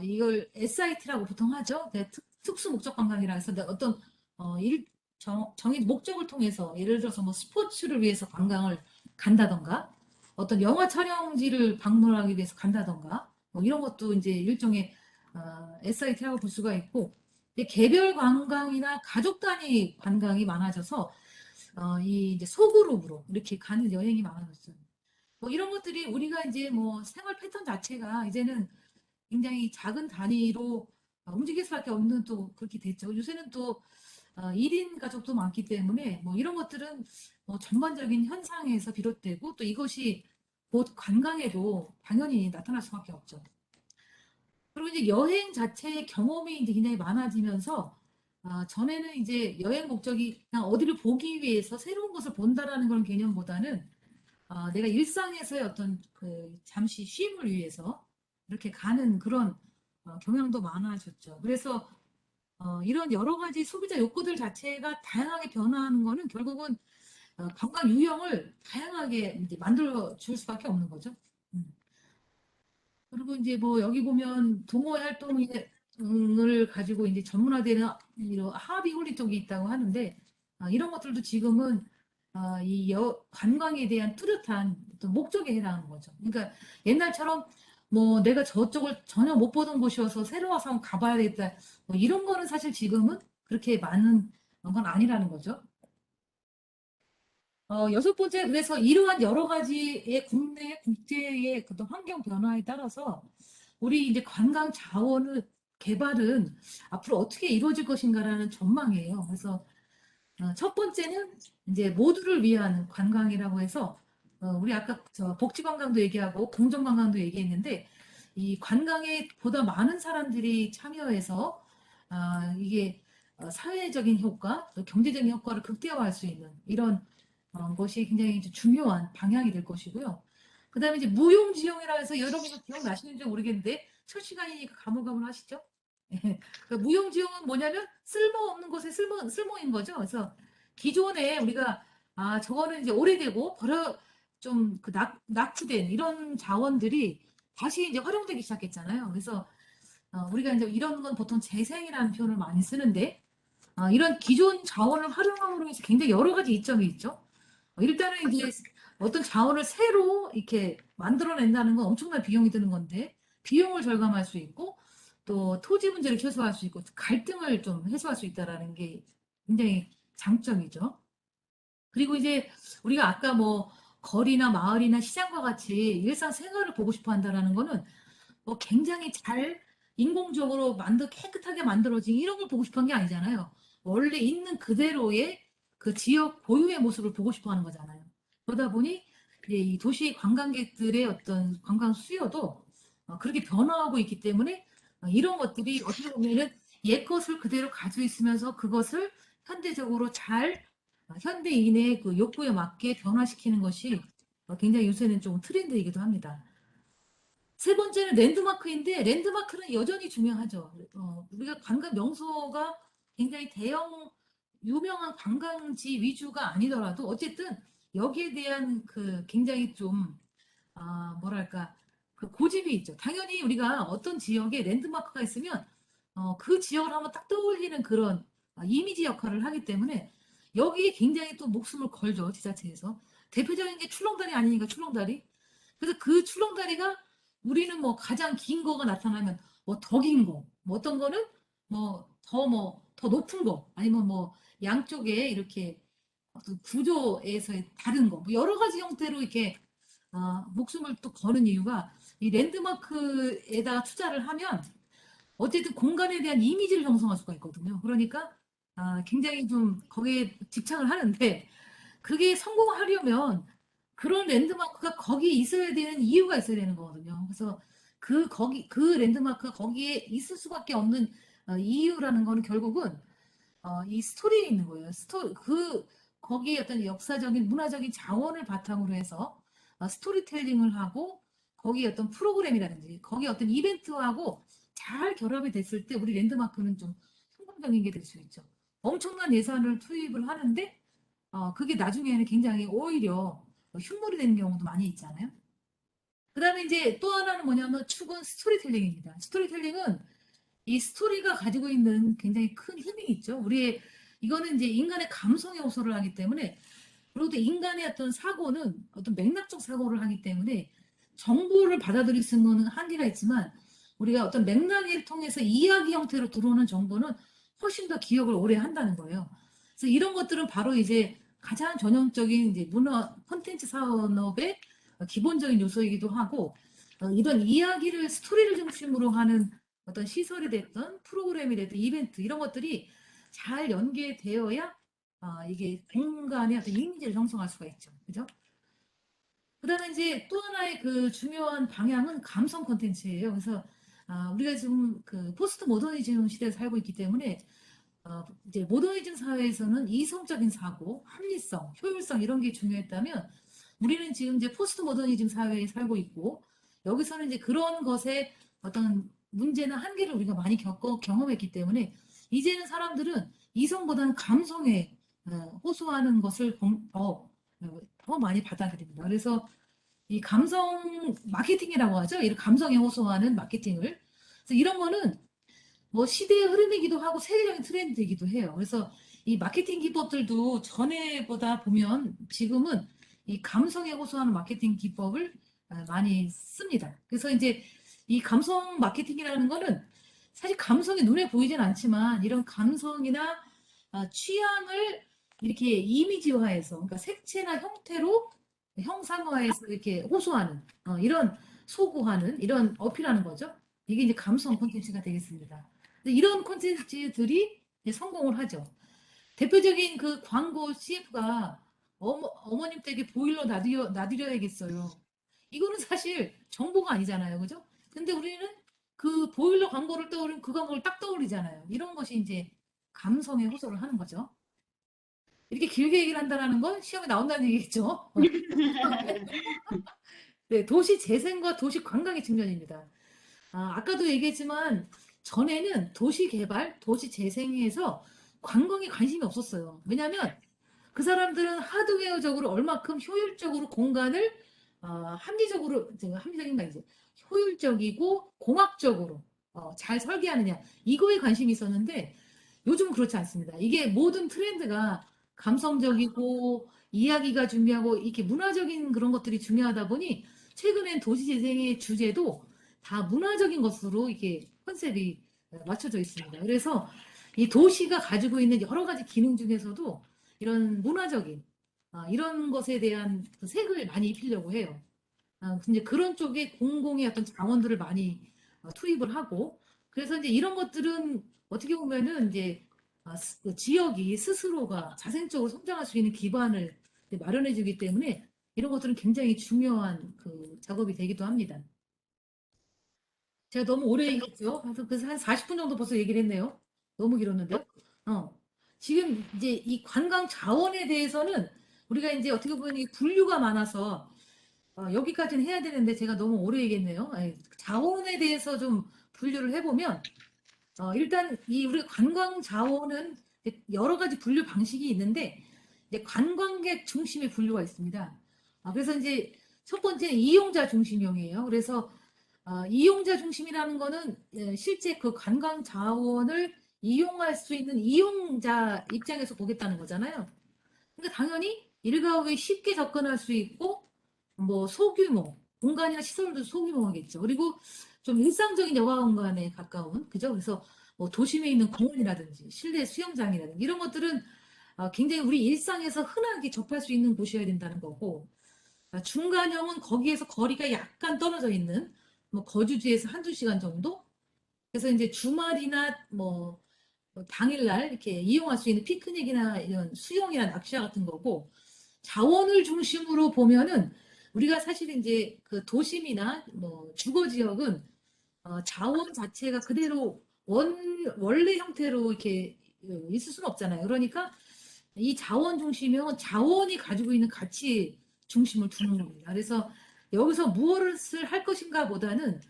A: 이걸 SIT라고 보통 하죠. 네, 특수 목적 관광이라 해서 어떤 정해진 목적을 통해서 예를 들어서 뭐 스포츠를 위해서 관광을 간다던가 어떤 영화 촬영지를 방문하기 위해서 간다던가 뭐 이런 것도 이제 일종의 SIT라고 볼 수가 있고 개별 관광이나 가족 단위 관광이 많아져서 이 이제 소그룹으로 이렇게 가는 여행이 많아졌어요. 뭐 이런 것들이 우리가 이제 뭐 생활 패턴 자체가 이제는 굉장히 작은 단위로 움직일 수밖에 없는 또 그렇게 됐죠. 요새는 또 1인 가족도 많기 때문에 뭐 이런 것들은 뭐 전반적인 현상에서 비롯되고 또 이것이 곧 관광에도 당연히 나타날 수밖에 없죠. 그리고 이제 여행 자체의 경험이 이제 굉장히 많아지면서 전에는 이제 여행 목적이 그냥 어디를 보기 위해서 새로운 것을 본다라는 그런 개념보다는 내가 일상에서의 어떤 잠시 쉼을 위해서 이렇게 가는 그런 경향도 많아졌죠. 그래서 이런 여러 가지 소비자 욕구들 자체가 다양하게 변화하는 거는 결국은 관광 유형을 다양하게 이제 만들어 줄 수밖에 없는 거죠. 음. 그리고 이제 뭐 여기 보면 동호회 활동을 가지고 이제 전문화되는 이런 하비 홀리 쪽이 있다고 하는데 이런 것들도 지금은 관광에 대한 뚜렷한 어떤 목적에 해당하는 거죠. 그러니까 옛날처럼 뭐 내가 저쪽을 전혀 못 보던 곳이어서 새로 와서 한번 가봐야 겠다 뭐 이런 거는 사실 지금은 그렇게 많은 건 아니라는 거죠. 여섯 번째, 그래서 이러한 여러 가지의 국내, 국제의 그 환경 변화에 따라서 우리 이제 관광 자원을 개발은 앞으로 어떻게 이루어질 것인가라는 전망이에요. 그래서 첫 번째는 이제 모두를 위한 관광이라고 해서 우리 아까 저 복지관광도 얘기하고 공정관광도 얘기했는데 이 관광에 보다 많은 사람들이 참여해서 이게 사회적인 효과, 또 경제적인 효과를 극대화할 수 있는 이런 것이 굉장히 이제 중요한 방향이 될 것이고요. 그다음에 이제 무용지용이라 해서 여러분도 기억나시는지 모르겠는데 첫 시간이니까 가물가물하시죠? 그 무용지용은 뭐냐면 쓸모없는 곳에 쓸모인 거죠. 그래서 기존에 우리가 저거는 이제 오래되고 버려 좀 그 낙후된 이런 자원들이 다시 이제 활용되기 시작했잖아요. 그래서 우리가 이제 이런 건 보통 재생이라는 표현을 많이 쓰는데 이런 기존 자원을 활용함으로 해서 굉장히 여러 가지 이점이 있죠. 일단은 이제 어떤 자원을 새로 이렇게 만들어낸다는 건 엄청난 비용이 드는 건데 비용을 절감할 수 있고 또 토지 문제를 최소화할 수 있고 갈등을 좀 해소할 수 있다라는 게 굉장히 장점이죠. 그리고 이제 우리가 아까 뭐 거리나 마을이나 시장과 같이 일상 생활을 보고 싶어 한다라는 거는 뭐 굉장히 잘 인공적으로 깨끗하게 만들어진 이런 걸 보고 싶어 한 게 아니잖아요. 원래 있는 그대로의 그 지역 고유의 모습을 보고 싶어 하는 거잖아요. 그러다 보니 이제 이 도시 관광객들의 어떤 관광 수요도 그렇게 변화하고 있기 때문에 이런 것들이 어떻게 보면은 옛 것을 그대로 가지고 있으면서 그것을 현대적으로 잘 현대인의 그 욕구에 맞게 변화시키는 것이 굉장히 요새는 좀 트렌드이기도 합니다. 세 번째는 랜드마크인데 랜드마크는 여전히 중요하죠. 우리가 관광 명소가 굉장히 대형 유명한 관광지 위주가 아니더라도 어쨌든 여기에 대한 그 굉장히 좀 뭐랄까 그 고집이 있죠. 당연히 우리가 어떤 지역에 랜드마크가 있으면 그 지역을 한번 딱 떠올리는 그런 이미지 역할을 하기 때문에 여기에 굉장히 또 목숨을 걸죠. 지자체에서. 대표적인 게 출렁다리 아니니까 출렁다리. 그래서 그 출렁다리가 우리는 뭐 가장 긴 거가 나타나면 뭐 더 긴 거, 뭐 어떤 거는 더 높은 거, 아니면 뭐 양쪽에 이렇게 어떤 구조에서의 다른 거, 뭐 여러 가지 형태로 이렇게 목숨을 또 거는 이유가 이 랜드마크에다 투자를 하면 어쨌든 공간에 대한 이미지를 형성할 수가 있거든요. 그러니까 굉장히 좀 거기에 집착을 하는데 그게 성공하려면 그런 랜드마크가 거기에 있어야 되는 이유가 있어야 되는 거거든요. 그래서 그 랜드마크가 거기에 있을 수밖에 없는 이유라는 거는 결국은 이 스토리에 있는 거예요. 거기에 어떤 역사적인, 문화적인 자원을 바탕으로 해서 스토리텔링을 하고 거기에 어떤 프로그램이라든지 거기에 어떤 이벤트하고 잘 결합이 됐을 때 우리 랜드마크는 좀 성공적인 게 될 수 있죠. 엄청난 예산을 투입을 하는데 그게 나중에는 굉장히 오히려 흉물이 되는 경우도 많이 있잖아요. 그다음에 이제 또 하나는 뭐냐면 축은 스토리텔링입니다. 스토리텔링은 이 스토리가 가지고 있는 굉장히 큰 힘이 있죠. 이거는 이제 인간의 감성 요소를 하기 때문에 그리고 또 인간의 어떤 사고는 어떤 맥락적 사고를 하기 때문에 정보를 받아들일 수는 한계가 있지만 우리가 어떤 맥락을 통해서 이야기 형태로 들어오는 정보는 훨씬 더 기억을 오래 한다는 거예요. 그래서 이런 것들은 바로 이제 가장 전형적인 이제 문화 콘텐츠 산업의 기본적인 요소이기도 하고 이런 이야기를 스토리를 중심으로 하는 어떤 시설이 됐던 프로그램이 됐던 이벤트 이런 것들이 잘 연계되어야 이게 공간의 어떤 이미지를 형성할 수가 있죠. 그죠? 그다음에 이제 또 하나의 그 중요한 방향은 감성 콘텐츠예요. 그래서 우리가 지금 그 포스트 모더니즘 시대에 살고 있기 때문에 이제 모더니즘 사회에서는 이성적인 사고, 합리성, 효율성 이런 게 중요했다면 우리는 지금 이제 포스트 모더니즘 사회에 살고 있고 여기서는 이제 그런 것에 어떤 문제나 한계를 우리가 많이 경험했기 때문에 이제는 사람들은 이성보다는 감성에 호소하는 것을 더 많이 받아들입니다. 그래서 이 감성 마케팅이라고 하죠. 이런 감성에 호소하는 마케팅을. 그래서 이런 거는 뭐 시대의 흐름이기도 하고 세계적인 트렌드이기도 해요. 그래서 이 마케팅 기법들도 전에보다 보면 지금은 이 감성에 호소하는 마케팅 기법을 많이 씁니다. 그래서 이제 이 감성 마케팅이라는 거는 사실 감성이 눈에 보이진 않지만 이런 감성이나 취향을 이렇게 이미지화해서, 그러니까 색채나 형태로 형상화해서 이렇게 호소하는 이런 소구하는 이런 어필하는 거죠. 이게 이제 감성 콘텐츠가 되겠습니다. 이런 콘텐츠들이 성공을 하죠. 대표적인 그 광고 CF가 어머님 댁에 보일러 놔드려야겠어요. 이거는 사실 정보가 아니잖아요. 그죠? 근데 우리는 그 보일러 광고를 떠올리면 그 광고를 딱 떠올리잖아요. 이런 것이 이제 감성에 호소를 하는 거죠. 이렇게 길게 얘기를 한다는 건 시험에 나온다는 얘기겠죠. 네, 도시 재생과 도시 관광의 측면입니다. 아까도 얘기했지만 전에는 도시 개발, 도시 재생에서 관광에 관심이 없었어요. 왜냐하면 그 사람들은 하드웨어적으로 얼마큼 효율적으로 공간을 합리적으로, 합리적인 말 이제 효율적이고 공학적으로 잘 설계하느냐 이거에 관심이 있었는데 요즘은 그렇지 않습니다. 이게 모든 트렌드가 감성적이고 이야기가 중요하고 이렇게 문화적인 그런 것들이 중요하다 보니 최근엔 도시재생의 주제도 다 문화적인 것으로 이게 컨셉이 맞춰져 있습니다. 그래서 이 도시가 가지고 있는 여러 가지 기능 중에서도 이런 문화적인 이런 것에 대한 그 색을 많이 입히려고 해요. 근데 그런 쪽에 공공의 어떤 자원들을 많이 투입을 하고 그래서 이제 이런 것들은 어떻게 보면은 이제 그 지역이 스스로가 자생적으로 성장할 수 있는 기반을 이제 마련해 주기 때문에 이런 것들은 굉장히 중요한 그 작업이 되기도 합니다. 제가 너무 오래 얘기했죠? 그래서 한 40분 정도 벌써 얘기를 했네요. 너무 길었는데요? 지금 이제 이 관광 자원에 대해서는 우리가 이제 어떻게 보면 이 분류가 많아서 여기까지는 해야 되는데 제가 너무 오래 얘기했네요. 자원에 대해서 좀 분류를 해보면 일단 이 우리 관광 자원은 여러 가지 분류 방식이 있는데 이제 관광객 중심의 분류가 있습니다. 그래서 이제 첫 번째는 이용자 중심형이에요. 그래서 이용자 중심이라는 거는 실제 그 관광 자원을 이용할 수 있는 이용자 입장에서 보겠다는 거잖아요. 그러니까 당연히 일가구에 쉽게 접근할 수 있고 뭐 소규모 공간이나 시설도 소규모겠죠. 그리고 좀 일상적인 여가 공간에 가까운 그죠? 그래서 뭐 도심에 있는 공원이라든지 실내 수영장이라든지 이런 것들은 굉장히 우리 일상에서 흔하게 접할 수 있는 곳이어야 된다는 거고 중간형은 거기에서 거리가 약간 떨어져 있는 뭐 거주지에서 한두 시간 정도? 그래서 이제 주말이나 뭐 당일날 이렇게 이용할 수 있는 피크닉이나 이런 수영이나 낚시와 같은 거고 자원을 중심으로 보면은 우리가 사실 이제 그 도심이나 뭐 주거 지역은 자원 자체가 그대로 원래 형태로 이렇게 있을 수는 없잖아요. 그러니까 이 자원 중심은 자원이 가지고 있는 가치 중심을 두는 겁니다. 그래서 여기서 무엇을 할 것인가 보다는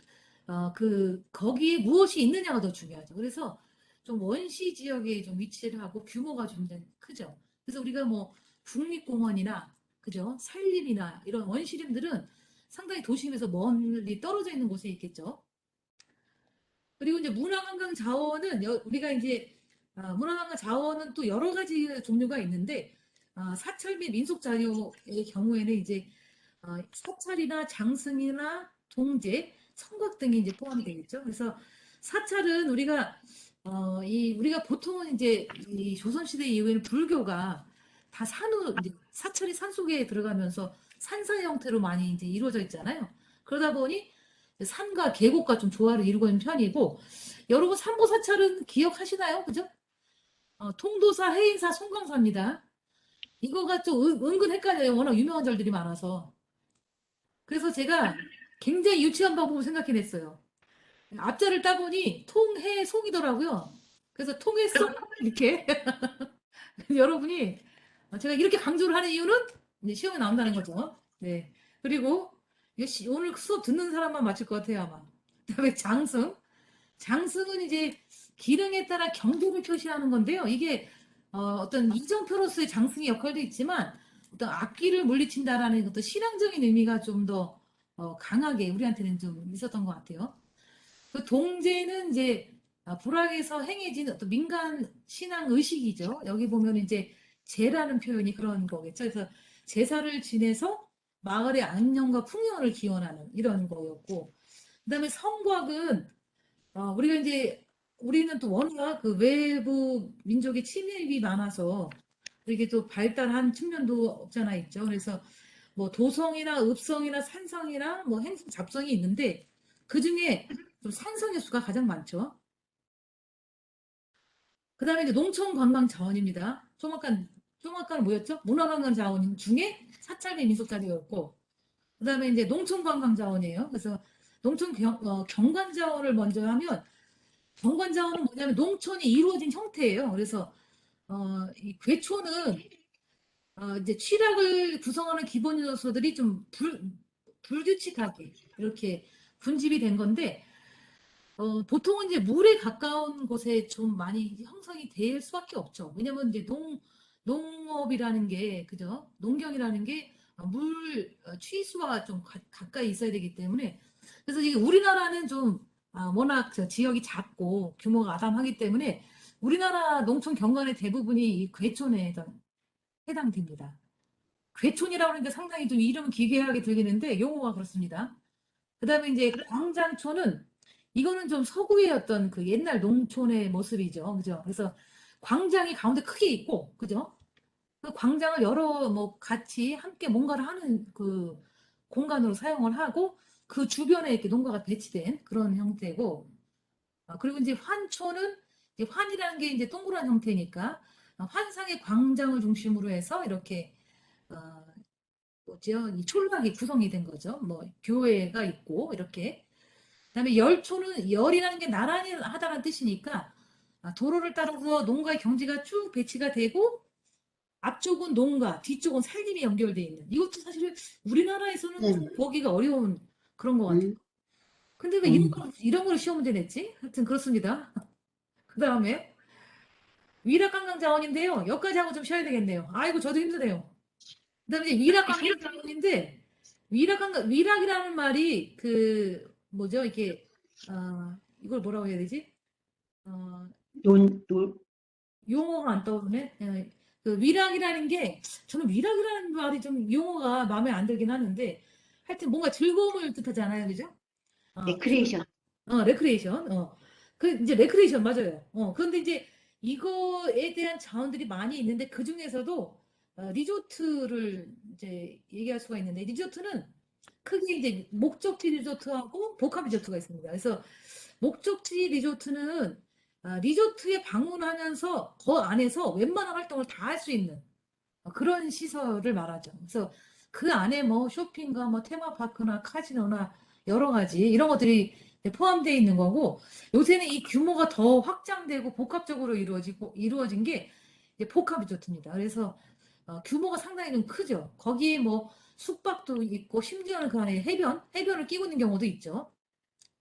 A: 거기에 무엇이 있느냐가 더 중요하죠. 그래서 좀 원시 지역에 좀 위치를 하고 규모가 좀 크죠. 그래서 우리가 뭐 국립공원이나 그죠? 산림이나 이런 원시림들은 상당히 도심에서 멀리 떨어져 있는 곳에 있겠죠. 그리고 이제 문화관광 자원은 우리가 이제 문화관광 자원은 또 여러 가지 종류가 있는데 사찰 및 민속 자료의 경우에는 이제 사찰이나 장승이나 동제, 성곽 등이 이제 포함이 되겠죠. 그래서 사찰은 우리가 보통은 이제 이 조선시대 이후에는 불교가 다 산으로 이제 사찰이 산 속에 들어가면서 산사 형태로 많이 이제 이루어져 있잖아요. 그러다 보니 산과 계곡과 좀 조화를 이루고 있는 편이고 여러분 삼보사찰은 기억하시나요? 그죠? 통도사, 해인사, 송광사입니다. 이거가 좀 은근 헷갈려요. 워낙 유명한 절들이 많아서. 그래서 제가 굉장히 유치한 방법을 생각해냈어요. 앞자를 따보니 통해송이더라고요. 그래서 통해송 이렇게 여러분이 제가 이렇게 강조를 하는 이유는 이제 시험에 나온다는 거죠. 네. 그리고 오늘 수업 듣는 사람만 맞힐 것 같아요, 아마. 그다음에 장승. 장승은 이제 기능에 따라 경계를 표시하는 건데요. 이게 어떤 이정표로서의 장승의 역할도 있지만 어떤 악기를 물리친다라는 어떤 신앙적인 의미가 좀 더 강하게 우리한테는 좀 있었던 것 같아요. 그 동제는 이제 불악에서 행해진 어떤 민간 신앙 의식이죠. 여기 보면 이제 제라는 표현이 그런 거겠죠. 그래서 제사를 지내서 마을의 안녕과 풍요를 기원하는 이런 거였고, 그다음에 성곽은 우리가 이제 우리는 또 워낙 그 외부 민족의 침입이 많아서 이게 또 발달한 측면도 없잖아 있죠. 그래서 뭐 도성이나 읍성이나 산성이나 뭐 행성 잡성이 있는데 그 중에 좀 산성의 수가 가장 많죠. 그다음에 이제 농촌 관광 자원입니다. 조막간 뭐였죠? 문화관광 자원 중에 사찰의 민속자료였고, 그다음에 이제 농촌 관광 자원이에요. 그래서 경관 자원을 먼저 하면 경관 자원은 뭐냐면 농촌이 이루어진 형태예요. 그래서 이 괴초는 이제 취락을 구성하는 기본 요소들이 좀 불규칙하게 이렇게 분집이 된 건데 보통은 이제 물에 가까운 곳에 좀 많이 형성이 될 수밖에 없죠. 왜냐면 이제 농업이라는 게, 그죠? 농경이라는 게 물 취수와 좀 가까이 있어야 되기 때문에 그래서 이게 우리나라는 좀 워낙 저 지역이 작고 규모가 아담하기 때문에 우리나라 농촌 경관의 대부분이 이 괴촌에 해당됩니다. 괴촌이라고 하는데 상당히 좀 이름은 기괴하게 들리는데 용어가 그렇습니다. 그다음에 이제 광장촌은 이거는 좀 서구의 어떤 그 옛날 농촌의 모습이죠. 그죠? 그래서 광장이 가운데 크게 있고, 그죠? 그 광장을 여러 뭐 같이 함께 뭔가를 하는 그 공간으로 사용을 하고 그 주변에 이렇게 농가가 배치된 그런 형태고, 그리고 이제 환초는 이제 환이라는 게 이제 동그란 형태니까 환상의 광장을 중심으로 해서 이렇게 어, 뭐죠? 이 촌락이 구성이 된 거죠. 뭐 교회가 있고 이렇게. 그다음에 열초는 열이라는 게 나란히 하다는 뜻이니까 도로를 따라서 농가의 경지가 쭉 배치가 되고 앞쪽은 농가, 뒤쪽은 살림이 연결되어 있는. 이것도 사실 우리나라에서는 좀
B: 네.
A: 보기가 어려운 그런 것 같아요.
B: 음,
A: 근데 왜
B: 음.
A: 이런 걸 시험 문제 냈지? 하여튼 그렇습니다. 그다음에 위락관광자원인데요. 여기까지 하고 좀 쉬어야 되겠네요. 아이고 저도 힘드네요. 그다음에 이제 위락관광자원인데 위락이라는 말이 그 뭐죠? 이게 이걸 뭐라고 해야 되지? 어,
B: 논,
A: 용어가 안 떠오르네. 그 위락이라는 게 저는 위락이라는 말이 좀 용어가 마음에 안 들긴 하는데 하여튼 뭔가 즐거움을 뜻하잖아요, 그죠? 어,
B: 레크레이션.
A: 레크레이션. 그 이제 레크레이션 맞아요. 그런데 이제 이거에 대한 자원들이 많이 있는데 그 중에서도 리조트를 이제 얘기할 수가 있는데 리조트는 크게 이제 목적지 리조트하고 복합 리조트가 있습니다. 그래서 목적지 리조트는 리조트에 방문하면서 그 안에서 웬만한 활동을 다 할 수 있는 그런 시설을 말하죠. 그래서 그 안에 뭐 쇼핑과 뭐 테마파크나 카지노나 여러 가지 이런 것들이 포함되어 있는 거고 요새는 이 규모가 더 확장되고 복합적으로 이루어진 게 이제 복합 리조트입니다. 그래서 규모가 상당히 좀 크죠. 거기에 뭐 숙박도 있고 심지어는 그 안에 해변을 끼고 있는 경우도 있죠.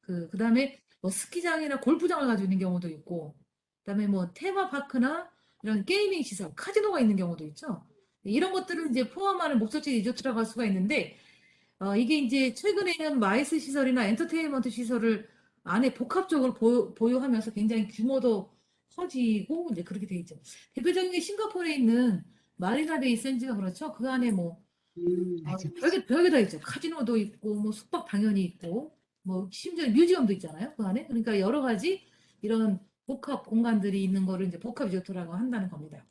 A: 그다음에 뭐 스키장이나 골프장을 가지고 있는 경우도 있고, 그다음에 뭐 테마파크나 이런 게이밍 시설, 카지노가 있는 경우도 있죠. 이런 것들을 이제 포함하는 목적지 리조트라고 할 수가 있는데, 이게 이제 최근에는 마이스 시설이나 엔터테인먼트 시설을 안에 복합적으로 보유하면서 굉장히 규모도 커지고 이제 그렇게 돼 있죠. 대표적인 게 싱가포르에 있는 마리나 베이 샌즈가 그렇죠. 그 안에 뭐
B: 맞아.
A: 별게 다 있죠. 카지노도 있고, 뭐 숙박 당연히 있고, 뭐 심지어 뮤지엄도 있잖아요. 그 안에. 그러니까 여러 가지 이런 복합 공간들이 있는 거를 이제 복합 리조트라고 한다는 겁니다.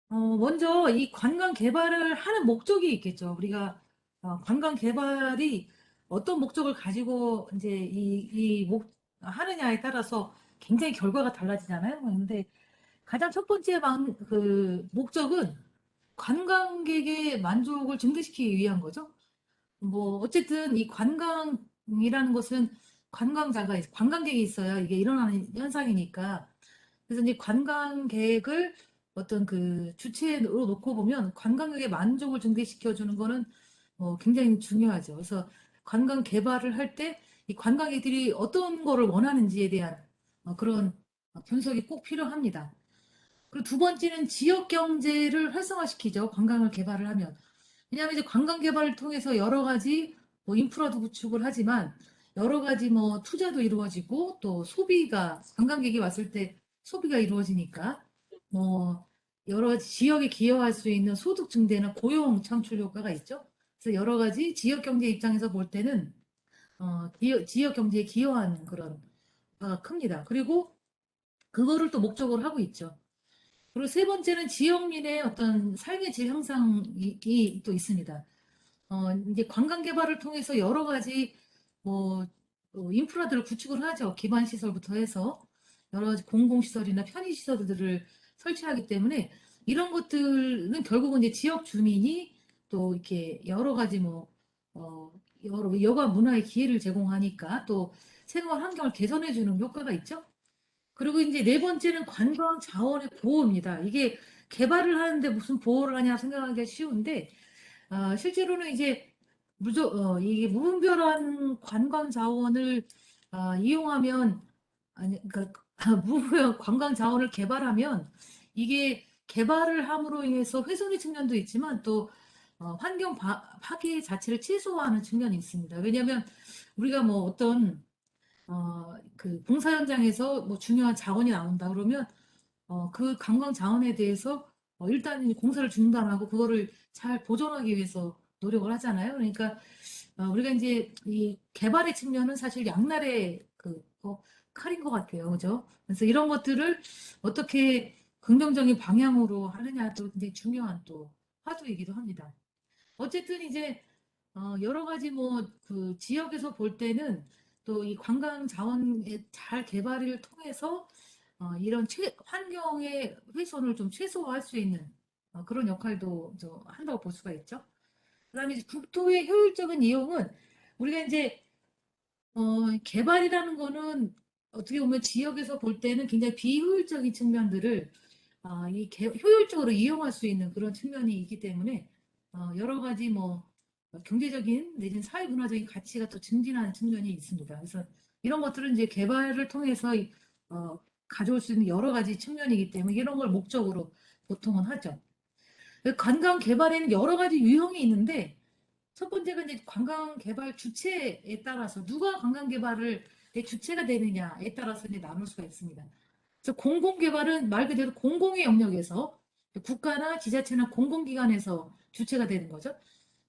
A: 먼저 이 관광 개발을 하는 목적이 있겠죠. 우리가 관광 개발이 어떤 목적을 가지고 이제 하느냐에 따라서 굉장히 결과가 달라지잖아요. 근데 가장 첫 번째 목적은 관광객의 만족을 증대시키기 위한 거죠. 뭐 어쨌든 이 관광이라는 것은 관광객이 있어야 이게 일어나는 현상이니까 그래서 이제 관광객을 어떤 그 주체로 놓고 보면 관광객의 만족을 증대시켜 주는 거는 굉장히 중요하죠. 그래서 관광 개발을 할 때 이 관광객들이 어떤 거를 원하는지에 대한 그런 분석이 꼭 필요합니다. 그리고 두 번째는 지역 경제를 활성화시키죠. 관광을 개발을 하면. 왜냐하면 이제 관광 개발을 통해서 여러 가지 뭐 인프라도 구축을 하지만 여러 가지 뭐 투자도 이루어지고 또 소비가 관광객이 왔을 때 소비가 이루어지니까 뭐 여러 가지 지역에 기여할 수 있는 소득 증대나 고용 창출 효과가 있죠. 그래서 여러 가지 지역 경제 입장에서 볼 때는 지역 경제에 기여하는 그런 바가 큽니다. 그리고 그거를 또 목적으로 하고 있죠. 그리고 세 번째는 지역민의 어떤 삶의 질 향상이 또 있습니다. 이제 관광 개발을 통해서 여러 가지 뭐 인프라들을 구축을 하죠. 기반 시설부터 해서 여러 가지 공공시설이나 편의시설들을 설치하기 때문에 이런 것들은 결국은 이제 지역 주민이 또 이렇게 여러 가지 뭐 여러 여가 문화의 기회를 제공하니까 또 생활 환경을 개선해 주는 효과가 있죠. 그리고 이제 네 번째는 관광 자원의 보호입니다. 이게 개발을 하는데 무슨 보호를 하냐 생각하기가 쉬운데 실제로는 이제 이게 무분별한 관광 자원을 이용하면 아니 그러니까 무분별 관광 자원을 개발하면 이게 개발을 함으로 인해서 훼손의 측면도 있지만 또 환경 파괴 자체를 최소화하는 측면이 있습니다. 왜냐하면 우리가 뭐 어떤 그 공사 현장에서 뭐 중요한 자원이 나온다 그러면 그 관광 자원에 대해서 일단 공사를 중단하고 그거를 잘 보존하기 위해서 노력을 하잖아요. 그러니까 우리가 이제 이 개발의 측면은 사실 양날의 칼인 것 같아요. 그죠? 그래서 이런 것들을 어떻게 긍정적인 방향으로 하느냐도 굉장히 중요한 또 화두이기도 합니다. 어쨌든 이제 여러 가지 뭐 그 지역에서 볼 때는 또 이 관광 자원의 잘 개발을 통해서 이런 환경의 훼손을 좀 최소화할 수 있는 그런 역할도 한다고 볼 수가 있죠. 그다음에 이제 국토의 효율적인 이용은 우리가 이제 개발이라는 거는 어떻게 보면 지역에서 볼 때는 굉장히 비효율적인 측면들을 효율적으로 이용할 수 있는 그런 측면이 있기 때문에 여러 가지 뭐 경제적인 내지는 사회 문화적인 가치가 또 증진하는 측면이 있습니다. 그래서 이런 것들은 이제 개발을 통해서 가져올 수 있는 여러 가지 측면이기 때문에 이런 걸 목적으로 보통은 하죠. 관광 개발에는 여러 가지 유형이 있는데 첫 번째가 이제 관광 개발 주체에 따라서 누가 관광 개발을 내 주체가 되느냐에 따라서 이제 나눌 수가 있습니다. 그래서 공공개발은 말 그대로 공공의 영역에서 국가나 지자체나 공공기관에서 주체가 되는 거죠.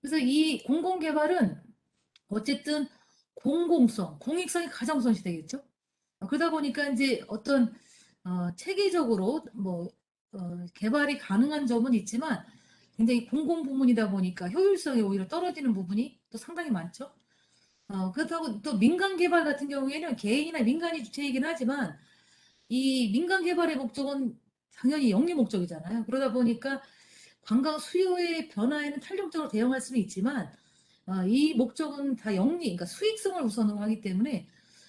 A: 그래서 이 공공개발은 어쨌든 공공성, 공익성이 가장 우선시 되겠죠. 그러다 보니까 이제 어떤 체계적으로 뭐 개발이 가능한 점은 있지만 굉장히 공공 부문이다 보니까 효율성이 오히려 떨어지는 부분이 또 상당히 많죠. 그렇다고 또 민간 개발 같은 경우에는 개인이나 민간이 주체이긴 하지만 이 민간 개발의 목적은 당연히 영리 목적이잖아요. 그러다 보니까 관광 수요의 변화에는 탄력적으로 대응할 수는 있지만 이 목적은 다 영리, 그러니까 수익성을 우선으로 하기 때문에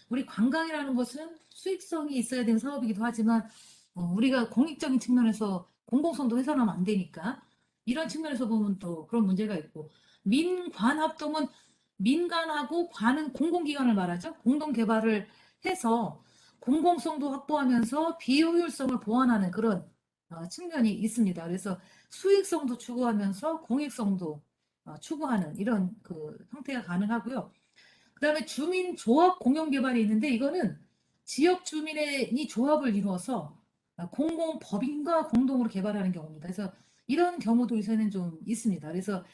A: 우리 관광이라는 것은 수익성이 있어야 되는 사업이기도 하지만 우리가 공익적인 측면에서 공공성도 훼손하면 안 되니까 이런 측면에서 보면 또 그런 문제가 있고 민관 합동은 민간하고 관은 공공기관을 말하죠. 공동 개발을 해서 공공성도 확보하면서 비효율성을 보완하는 그런 측면이 있습니다. 그래서 수익성도 추구하면서 공익성도 추구하는 이런 그 형태가 가능하고요. 그다음에 주민 조합 공영 개발이 있는데 이거는 지역 주민의 이 조합을 이루어서 공공 법인과 공동으로 개발하는 경우입니다. 그래서 이런 경우도 요새는 좀 있습니다. 그래서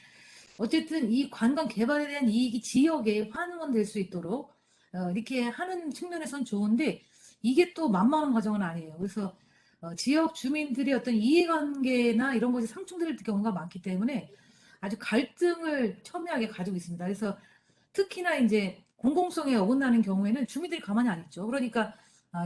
A: 어쨌든 이 관광 개발에 대한 이익이 지역에 환원될 수 있도록 이렇게 하는 측면에선 좋은데 이게 또 만만한 과정은 아니에요. 그래서 지역 주민들의 어떤 이해관계나 이런 것이 상충될 경우가 많기 때문에 아주 갈등을 첨예하게 가지고 있습니다. 그래서 특히나 이제 공공성에 어긋나는 경우에는 주민들이 가만히 안 있죠. 그러니까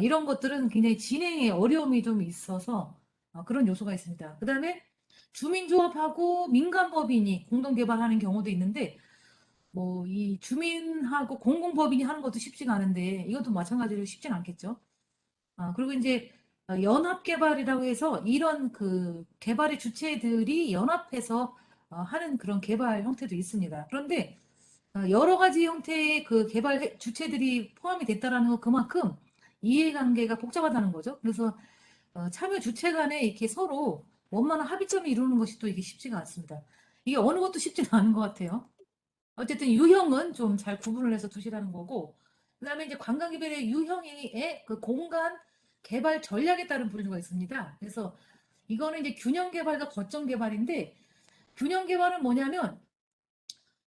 A: 이런 것들은 굉장히 진행에 어려움이 좀 있어서 그런 요소가 있습니다. 그다음에 주민조합하고 민간법인이 공동개발하는 경우도 있는데 뭐 이 주민하고 공공법인이 하는 것도 쉽지가 않은데 이것도 마찬가지로 쉽진 않겠죠. 그리고 이제 연합개발이라고 해서 이런 그 개발의 주체들이 연합해서 하는 그런 개발 형태도 있습니다. 그런데 여러 가지 형태의 그 개발 주체들이 포함이 됐다라는 건 그만큼 이해관계가 복잡하다는 거죠. 그래서 참여 주체 간에 이렇게 서로 원만한 합의점을 이루는 것이 또 이게 쉽지가 않습니다. 이게 어느 것도 쉽지는 않은 것 같아요. 어쨌든 유형은 좀 잘 구분을 해서 두시라는 거고, 그다음에 이제 관광개발의 유형의 그 공간 개발 전략에 따른 분류가 있습니다. 그래서 이거는 이제 균형 개발과 거점 개발인데, 균형 개발은 뭐냐면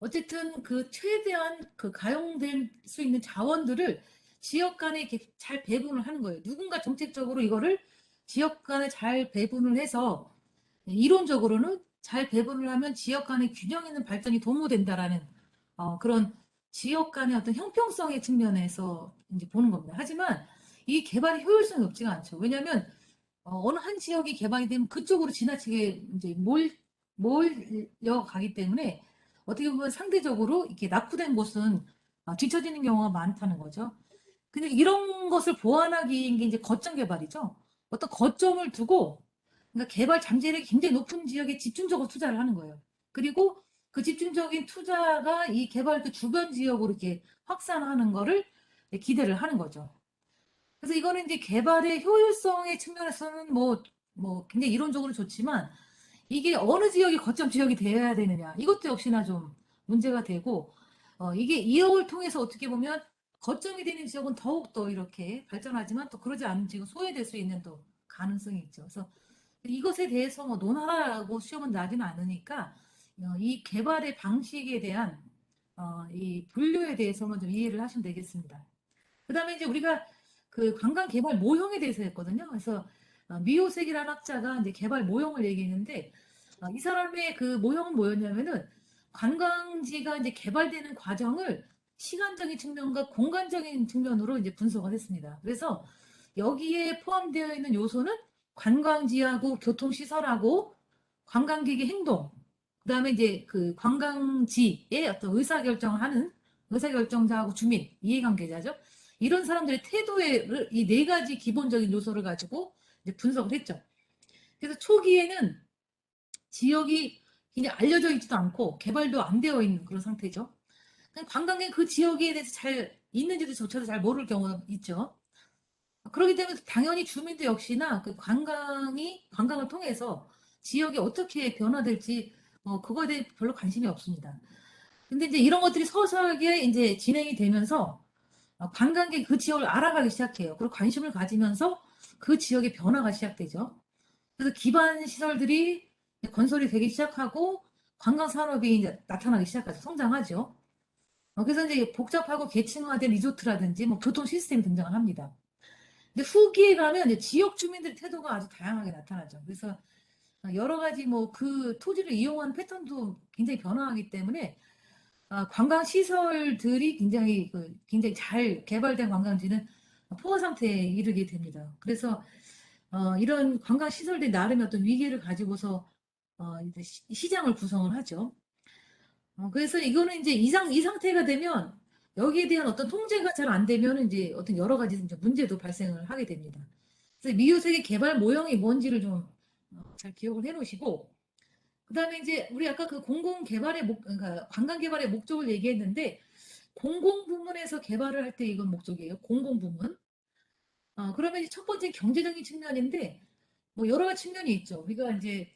A: 어쨌든 그 최대한 그 가용될 수 있는 자원들을 지역 간에 이렇게 잘 배분을 하는 거예요. 누군가 정책적으로 이거를 지역 간에 잘 배분을 해서 이론적으로는 잘 배분을 하면 지역 간의 균형 있는 발전이 도모된다라는 그런 지역 간의 어떤 형평성의 측면에서 이제 보는 겁니다. 하지만 이 개발의 효율성이 없지가 않죠. 왜냐하면 어느 한 지역이 개발이 되면 그쪽으로 지나치게 이제 몰려가기 때문에 어떻게 보면 상대적으로 이렇게 낙후된 곳은 뒤처지는 경우가 많다는 거죠. 근데 이런 것을 보완하기 위한 게 이제 거점 개발이죠. 어떤 거점을 두고 그러니까 개발 잠재력이 굉장히 높은 지역에 집중적으로 투자를 하는 거예요. 그리고 그 집중적인 투자가 이 개발 그 주변 지역으로 이렇게 확산하는 거를 기대를 하는 거죠. 그래서 이거는 이제 개발의 효율성의 측면에서는 뭐 굉장히 이론적으로 좋지만 이게 어느 지역이 거점 지역이 되어야 되느냐. 이것도 역시나 좀 문제가 되고, 이게 이역을 통해서 어떻게 보면 거점이 되는 지역은 더욱더 이렇게 발전하지만 또 그러지 않은 지역은 소외될 수 있는 또 가능성이 있죠. 그래서 이것에 대해서 뭐 논하라고 시험은 나지는 않으니까 이 개발의 방식에 대한 이 분류에 대해서만 좀 이해를 하시면 되겠습니다. 그다음에 이제 우리가 그 관광 개발 모형에 대해서 했거든요. 그래서 미오색이라는 학자가 이제 개발 모형을 얘기했는데 이 사람의 그 모형은 뭐였냐면은 관광지가 이제 개발되는 과정을 시간적인 측면과 공간적인 측면으로 이제 분석을 했습니다. 그래서 여기에 포함되어 있는 요소는 관광지하고 교통시설하고 관광객의 행동, 그다음에 이제 그 관광지의 어떤 의사결정을 하는 의사결정자하고 주민, 이해관계자죠. 이런 사람들의 태도의 이 네 가지 기본적인 요소를 가지고 이제 분석을 했죠. 그래서 초기에는 지역이 굉장히 알려져 있지도 않고 개발도 안 되어 있는 그런 상태죠. 관광객 그 지역에 대해서 잘 있는지도 저도 잘 모를 경우가 있죠. 그렇기 때문에 당연히 주민도 역시나 그 관광을 통해서 지역이 어떻게 변화될지 그거에 대해 별로 관심이 없습니다. 근데 이제 이런 것들이 서서하게 이제 진행이 되면서 관광객이 그 지역을 알아가기 시작해요. 그리고 관심을 가지면서 그 지역의 변화가 시작되죠. 그래서 기반 시설들이 건설이 되기 시작하고 관광 산업이 이제 나타나기 시작하죠. 성장하죠. 그래서 이제 복잡하고 계층화된 리조트라든지 뭐 교통 시스템이 등장을 합니다. 근데 후기에 가면 이제 지역 주민들의 태도가 아주 다양하게 나타나죠. 그래서 여러 가지 뭐 그 토지를 이용하는 패턴도 굉장히 변화하기 때문에 관광 시설들이 굉장히 잘 개발된 관광지는 포화 상태에 이르게 됩니다. 그래서 이런 관광 시설들이 나름의 어떤 위기를 가지고서 이제 시장을 구성을 하죠. 그래서 이거는 이제 이 상태가 되면 여기에 대한 어떤 통제가 잘 안 되면 이제 어떤 여러 가지 이제 문제도 발생을 하게 됩니다. 그래서 미유색의 개발 모형이 뭔지를 좀 잘 기억을 해 놓으시고, 그다음에 이제 우리 아까 그 공공 개발의 그러니까 관광 개발의 목적을 얘기했는데 공공 부문에서 개발을 할 때 이건 목적이에요. 공공 부문. 그러면 이제 첫 번째 경제적인 측면인데 뭐 여러 가지 측면이 있죠. 우리가 이제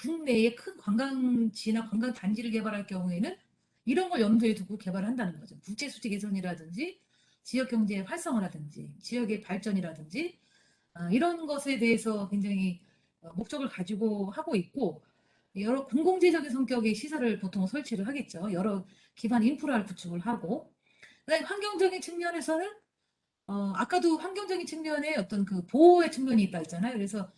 A: 국내에 큰 관광지나 관광 단지를 개발할 경우에는 이런 걸 염두에 두고 개발을 한다는 거죠. 국제 수지 개선이라든지 지역 경제의 활성화라든지 지역의 발전이라든지 이런 것에 대해서 굉장히 목적을 가지고 하고 있고 여러 공공재적인 성격의 시설을 보통 설치를 하겠죠. 여러 기반 인프라를 구축을 하고 그다음에 환경적인 측면에서는 아까도 환경적인 측면에 어떤 그 보호의 측면이 있다 했잖아요. 그래서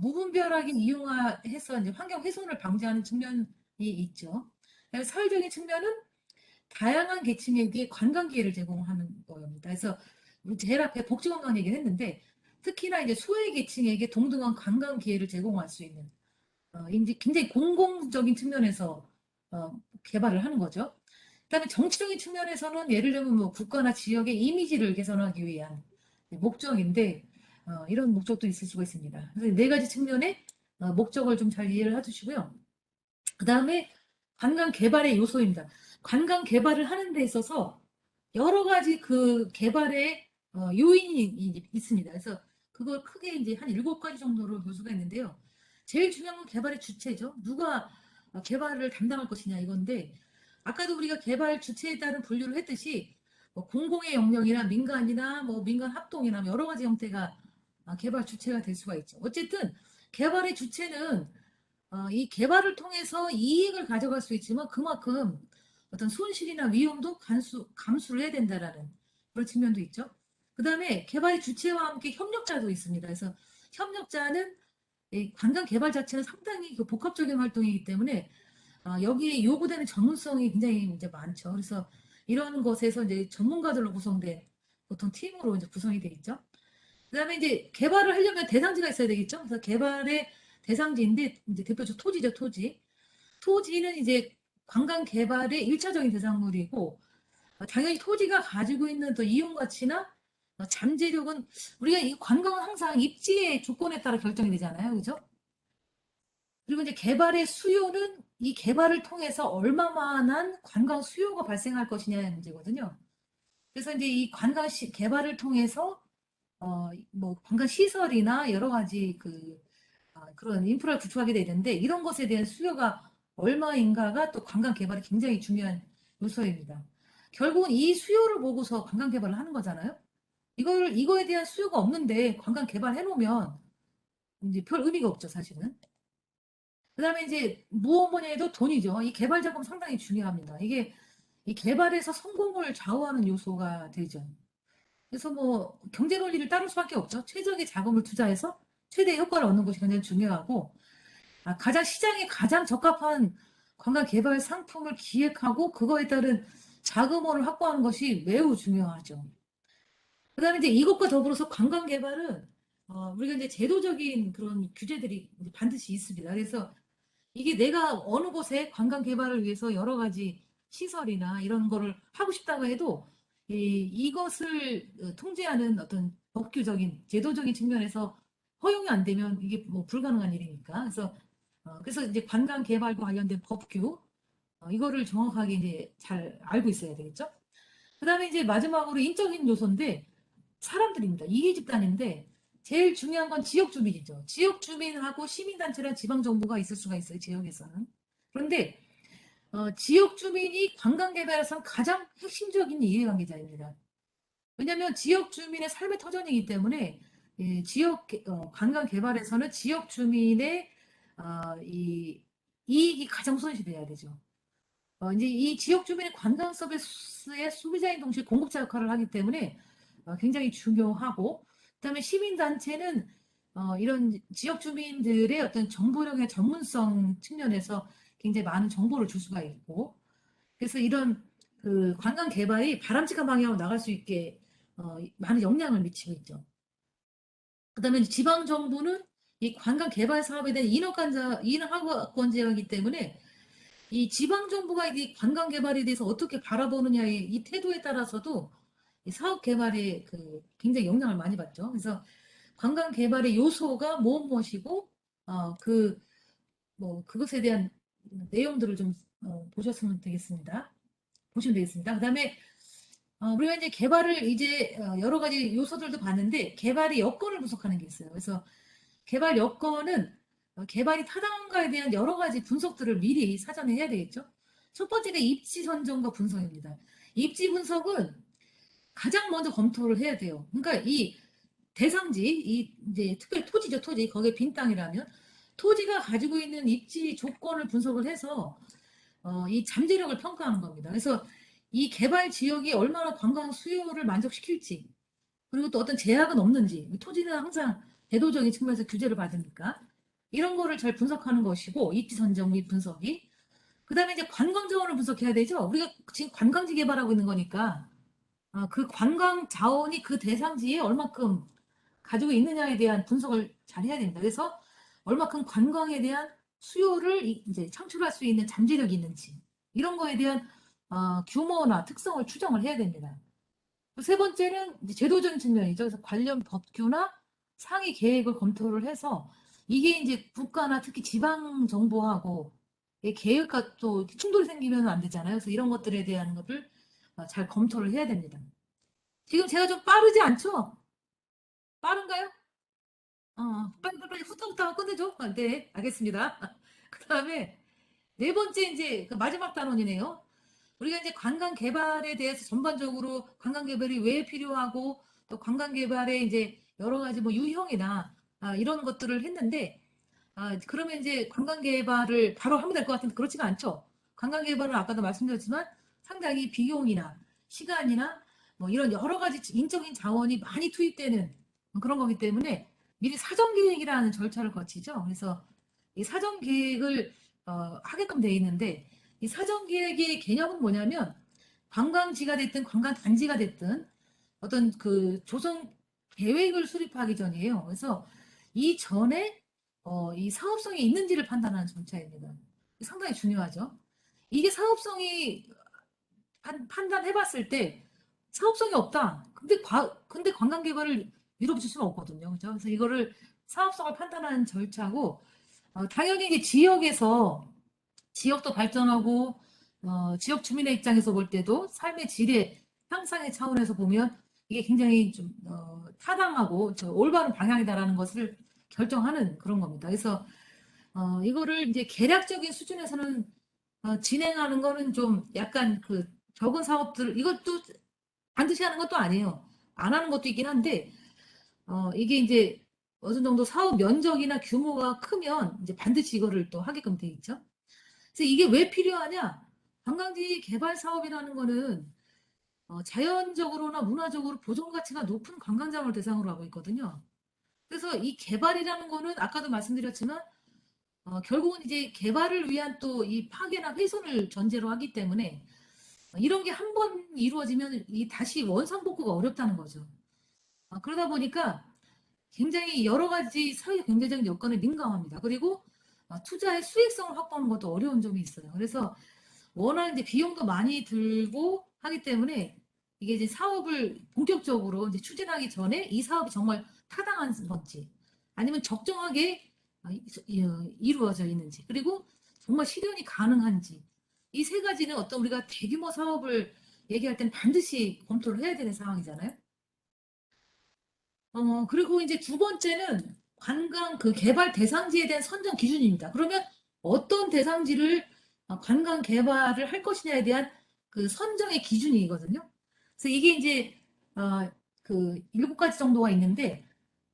A: 무분별하게 이용해서 이제 환경 훼손을 방지하는 측면이 있죠. 그다음에 사회적인 측면은 다양한 계층에게 관광 기회를 제공하는 겁니다. 그래서 우리 제일 앞에 복지관광 얘기를 했는데 특히나 이제 소외 계층에게 동등한 관광 기회를 제공할 수 있는 이제 굉장히 공공적인 측면에서 개발을 하는 거죠. 그다음에 정치적인 측면에서는 예를 들면 뭐 국가나 지역의 이미지를 개선하기 위한 목적인데 이런 목적도 있을 수가 있습니다. 그래서 네 가지 측면의 목적을 좀 잘 이해를 해두시고요. 그다음에 관광 개발의 요소입니다. 관광 개발을 하는 데 있어서 여러 가지 그 개발의 요인이 있습니다. 그래서 그걸 크게 이제 한 7가지 정도로 볼 수가 있는데요. 제일 중요한 건 개발의 주체죠. 누가 개발을 담당할 것이냐 이건데, 아까도 우리가 개발 주체에 따른 분류를 했듯이 뭐 공공의 영역이나 민간이나 뭐 민간 합동이나 뭐 여러 가지 형태가 개발 주체가 될 수가 있죠. 어쨌든 개발의 주체는 이 개발을 통해서 이익을 가져갈 수 있지만 그만큼 어떤 손실이나 위험도 감수를 해야 된다라는 그런 측면도 있죠. 그 다음에 개발의 주체와 함께 협력자도 있습니다. 그래서 협력자는 이 관광 개발 자체는 상당히 그 복합적인 활동이기 때문에 여기에 요구되는 전문성이 굉장히 이제 많죠. 그래서 이런 것에서 이제 전문가들로 구성된 보통 팀으로 이제 구성이 돼 있죠. 그다음에 이제 개발을 하려면 대상지가 있어야 되겠죠. 그래서 개발의 대상지인데 이제 대표적 토지죠, 토지. 토지는 이제 관광 개발의 일차적인 대상물이고 당연히 토지가 가지고 있는 또 이용 가치나 잠재력은 우리가 이 관광은 항상 입지의 조건에 따라 결정이 되잖아요, 그죠? 그리고 이제 개발의 수요는 이 개발을 통해서 얼마만한 관광 수요가 발생할 것이냐의 문제거든요. 그래서 이제 이 개발을 통해서 뭐 관광 시설이나 여러 가지 그런 인프라를 구축하게 되는데 이런 것에 대한 수요가 얼마인가가 또 관광 개발이 굉장히 중요한 요소입니다. 결국은 이 수요를 보고서 관광 개발을 하는 거잖아요. 이거에 대한 수요가 없는데 관광 개발해 놓으면 이제 별 의미가 없죠, 사실은. 그다음에 이제 무엇 뭐냐 해도 돈이죠. 이 개발 자금 상당히 중요합니다. 이게 이 개발에서 성공을 좌우하는 요소가 되죠. 그래서 뭐 경제 논리를 따를 수밖에 없죠. 최적의 자금을 투자해서 최대 효과를 얻는 것이 굉장히 중요하고 가장 시장에 가장 적합한 관광 개발 상품을 기획하고 그거에 따른 자금원을 확보하는 것이 매우 중요하죠. 그다음에 이제 이것과 더불어서 관광 개발은 우리가 이제 제도적인 그런 규제들이 이제 반드시 있습니다. 그래서 이게 내가 어느 곳에 관광 개발을 위해서 여러 가지 시설이나 이런 거를 하고 싶다고 해도 이것을 통제하는 어떤 법규적인 제도적인 측면에서 허용이 안 되면 이게 뭐 불가능한 일이니까. 그래서 이제 관광 개발과 관련된 법규 이거를 정확하게 이제 잘 알고 있어야 되겠죠. 그다음에 이제 마지막으로 인적인 요소인데 사람들입니다. 이해 집단인데 제일 중요한 건 지역 주민이죠. 지역 주민하고 시민단체랑 지방정부가 있을 수가 있어요. 지역에서는. 그런데 지역 주민이 관광개발에서 가장 핵심적인 이해관계자입니다. 왜냐하면 지역 주민의 삶의 터전이기 때문에 관광 개발에서는 지역 주민의 이 이익이 가장 우선시 돼야 되죠. 이제 이 지역 주민의 관광 서비스의 소비자인 동시에 공급자 역할을 하기 때문에 굉장히 중요하고, 그다음에 시민단체는 이런 지역 주민들의 어떤 정보력의 전문성 측면에서 굉장히 많은 정보를 줄 수가 있고, 그래서 이런 그 관광 개발이 바람직한 방향으로 나갈 수 있게 많은 영향을 미치고 있죠. 그다음에 지방 정부는 이 관광 개발 사업에 대한 인허가권자이기 때문에 이 지방 정부가 이 관광 개발에 대해서 어떻게 바라보느냐의 이 태도에 따라서도 이 사업 개발에 굉장히 영향을 많이 받죠. 그래서 관광 개발의 요소가 무엇이고 그것에 대한 내용들을 좀 보셨으면 되겠습니다. 보시면 되겠습니다. 그다음에 우리가 이제 개발을 이제 여러 가지 요소들도 봤는데 개발의 여건을 분석하는 게 있어요. 그래서 개발 여건은 개발이 타당한가에 대한 여러 가지 분석들을 미리 사전에 해야 되겠죠. 첫 번째가 입지 선정과 분석입니다. 입지 분석은 가장 먼저 검토를 해야 돼요. 그러니까 이 대상지, 이제 특별히 토지죠, 토지. 거기에 빈 땅이라면 토지가 가지고 있는 입지 조건을 분석을 해서 이 잠재력을 평가하는 겁니다. 그래서 이 개발 지역이 얼마나 관광 수요를 만족시킬지, 그리고 또 어떤 제약은 없는지, 토지는 항상 제도적인 측면에서 규제를 받으니까 이런 거를 잘 분석하는 것이고 입지 선정 및 분석이. 그다음에 이제 관광 자원을 분석해야 되죠. 우리가 지금 관광지 개발하고 있는 거니까 그 관광 자원이 그 대상지에 얼마큼 가지고 있느냐에 대한 분석을 잘 해야 됩니다. 그래서 얼마큼 관광에 대한 수요를 이제 창출할 수 있는 잠재력이 있는지 이런 거에 대한 규모나 특성을 추정을 해야 됩니다. 세 번째는 이제 제도적인 측면이죠. 그래서 관련 법규나 상위 계획을 검토를 해서 이게 이제 국가나 특히 지방 정부하고 이 계획과 또 충돌이 생기면 안 되잖아요. 그래서 이런 것들에 대한 것을 잘 검토를 해야 됩니다. 지금 제가 좀 빠르지 않죠? 빠른가요? 빨리 후딱후딱 끝내줘. 네, 알겠습니다. 그다음에 네 번째 이제 그 마지막 단원이네요. 우리가 이제 관광 개발에 대해서 전반적으로 관광 개발이 왜 필요하고 또 관광 개발의 이제 여러 가지 뭐 유형이나 이런 것들을 했는데 그러면 이제 관광 개발을 바로 하면 될 것 같은데 그렇지가 않죠. 관광 개발은 아까도 말씀드렸지만 상당히 비용이나 시간이나 뭐 이런 여러 가지 인적인 자원이 많이 투입되는 그런 거기 때문에 미리 사전 계획이라는 절차를 거치죠. 그래서 이 사전 계획을 하게끔 돼 있는데 이 사전 계획의 개념은 뭐냐면 관광지가 됐든 관광 단지가 됐든 어떤 그 조성 계획을 수립하기 전이에요. 그래서 이 전에 이 사업성이 있는지를 판단하는 절차입니다. 상당히 중요하죠. 이게 사업성이 판단해 봤을 때 사업성이 없다. 근데 관광 개발을 밀어붙일 수는 없거든요. 그죠? 그래서 이거를 사업성을 판단하는 절차고 당연히 이게 지역에서 지역도 발전하고 지역 주민의 입장에서 볼 때도 삶의 질의 향상의 차원에서 보면 이게 굉장히 좀 타당하고 올바른 방향이다라는 것을 결정하는 그런 겁니다. 그래서 이거를 이제 계략적인 수준에서는 진행하는 거는 좀 약간 그 적은 사업들 이것도 반드시 하는 것도 아니에요. 안 하는 것도 있긴 한데 이게 이제 어느 정도 사업 면적이나 규모가 크면 이제 반드시 이거를 또 하게끔 돼 있죠. 그래서 이게 왜 필요하냐? 관광지 개발 사업이라는 거는 자연적으로나 문화적으로 보존 가치가 높은 관광장을 대상으로 하고 있거든요. 그래서 이 개발이라는 거는 아까도 말씀드렸지만 결국은 이제 개발을 위한 또 이 파괴나 훼손을 전제로 하기 때문에 이런 게 한 번 이루어지면 이 다시 원상복구가 어렵다는 거죠. 그러다 보니까 굉장히 여러 가지 사회 경제적인 여건에 민감합니다. 그리고 투자의 수익성을 확보하는 것도 어려운 점이 있어요. 그래서 워낙 이제 비용도 많이 들고 하기 때문에 이게 이제 사업을 본격적으로 이제 추진하기 전에 이 사업이 정말 타당한 건지 아니면 적정하게 이루어져 있는지 그리고 정말 실현이 가능한지 이 세 가지는 어떤 우리가 대규모 사업을 얘기할 때는 반드시 검토를 해야 되는 상황이잖아요. 그리고 이제 두 번째는 관광 그 개발 대상지에 대한 선정 기준입니다. 그러면 어떤 대상지를 관광 개발을 할 것이냐에 대한 그 선정의 기준이거든요. 그래서 이게 이제 그 일곱 가지 정도가 있는데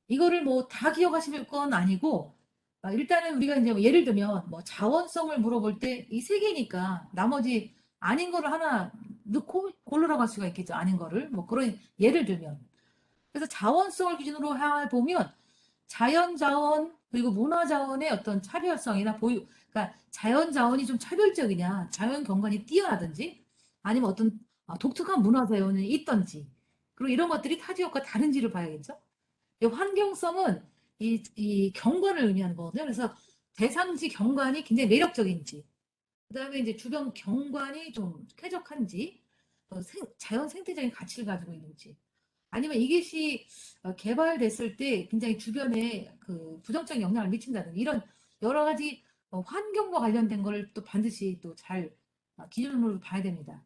A: 이거를 뭐 다 기억하실 건 아니고 일단은 우리가 이제 뭐 예를 들면 뭐 자원성을 물어볼 때 이 세 개니까 나머지 아닌 거를 하나 넣고 고르라고 할 수가 있겠죠. 아닌 거를 뭐 그런 예를 들면 그래서 자원성을 기준으로 해보면 자연 자원 그리고 문화 자원의 어떤 차별성이나 그러니까 자연 자원이 좀 차별적이냐, 자연 경관이 뛰어나든지, 아니면 어떤 독특한 문화 자원이 있던지, 그리고 이런 것들이 타 지역과 다른지를 봐야겠죠. 이 환경성은 이 경관을 의미하는 거거든요. 그래서 대상지 경관이 굉장히 매력적인지, 그다음에 이제 주변 경관이 좀 쾌적한지, 자연 생태적인 가치를 가지고 있는지, 아니면 이것이 개발됐을 때 굉장히 주변에 그 부정적 영향을 미친다든 이런 여러 가지 환경과 관련된 걸 또 반드시 또 잘 기준으로 봐야 됩니다.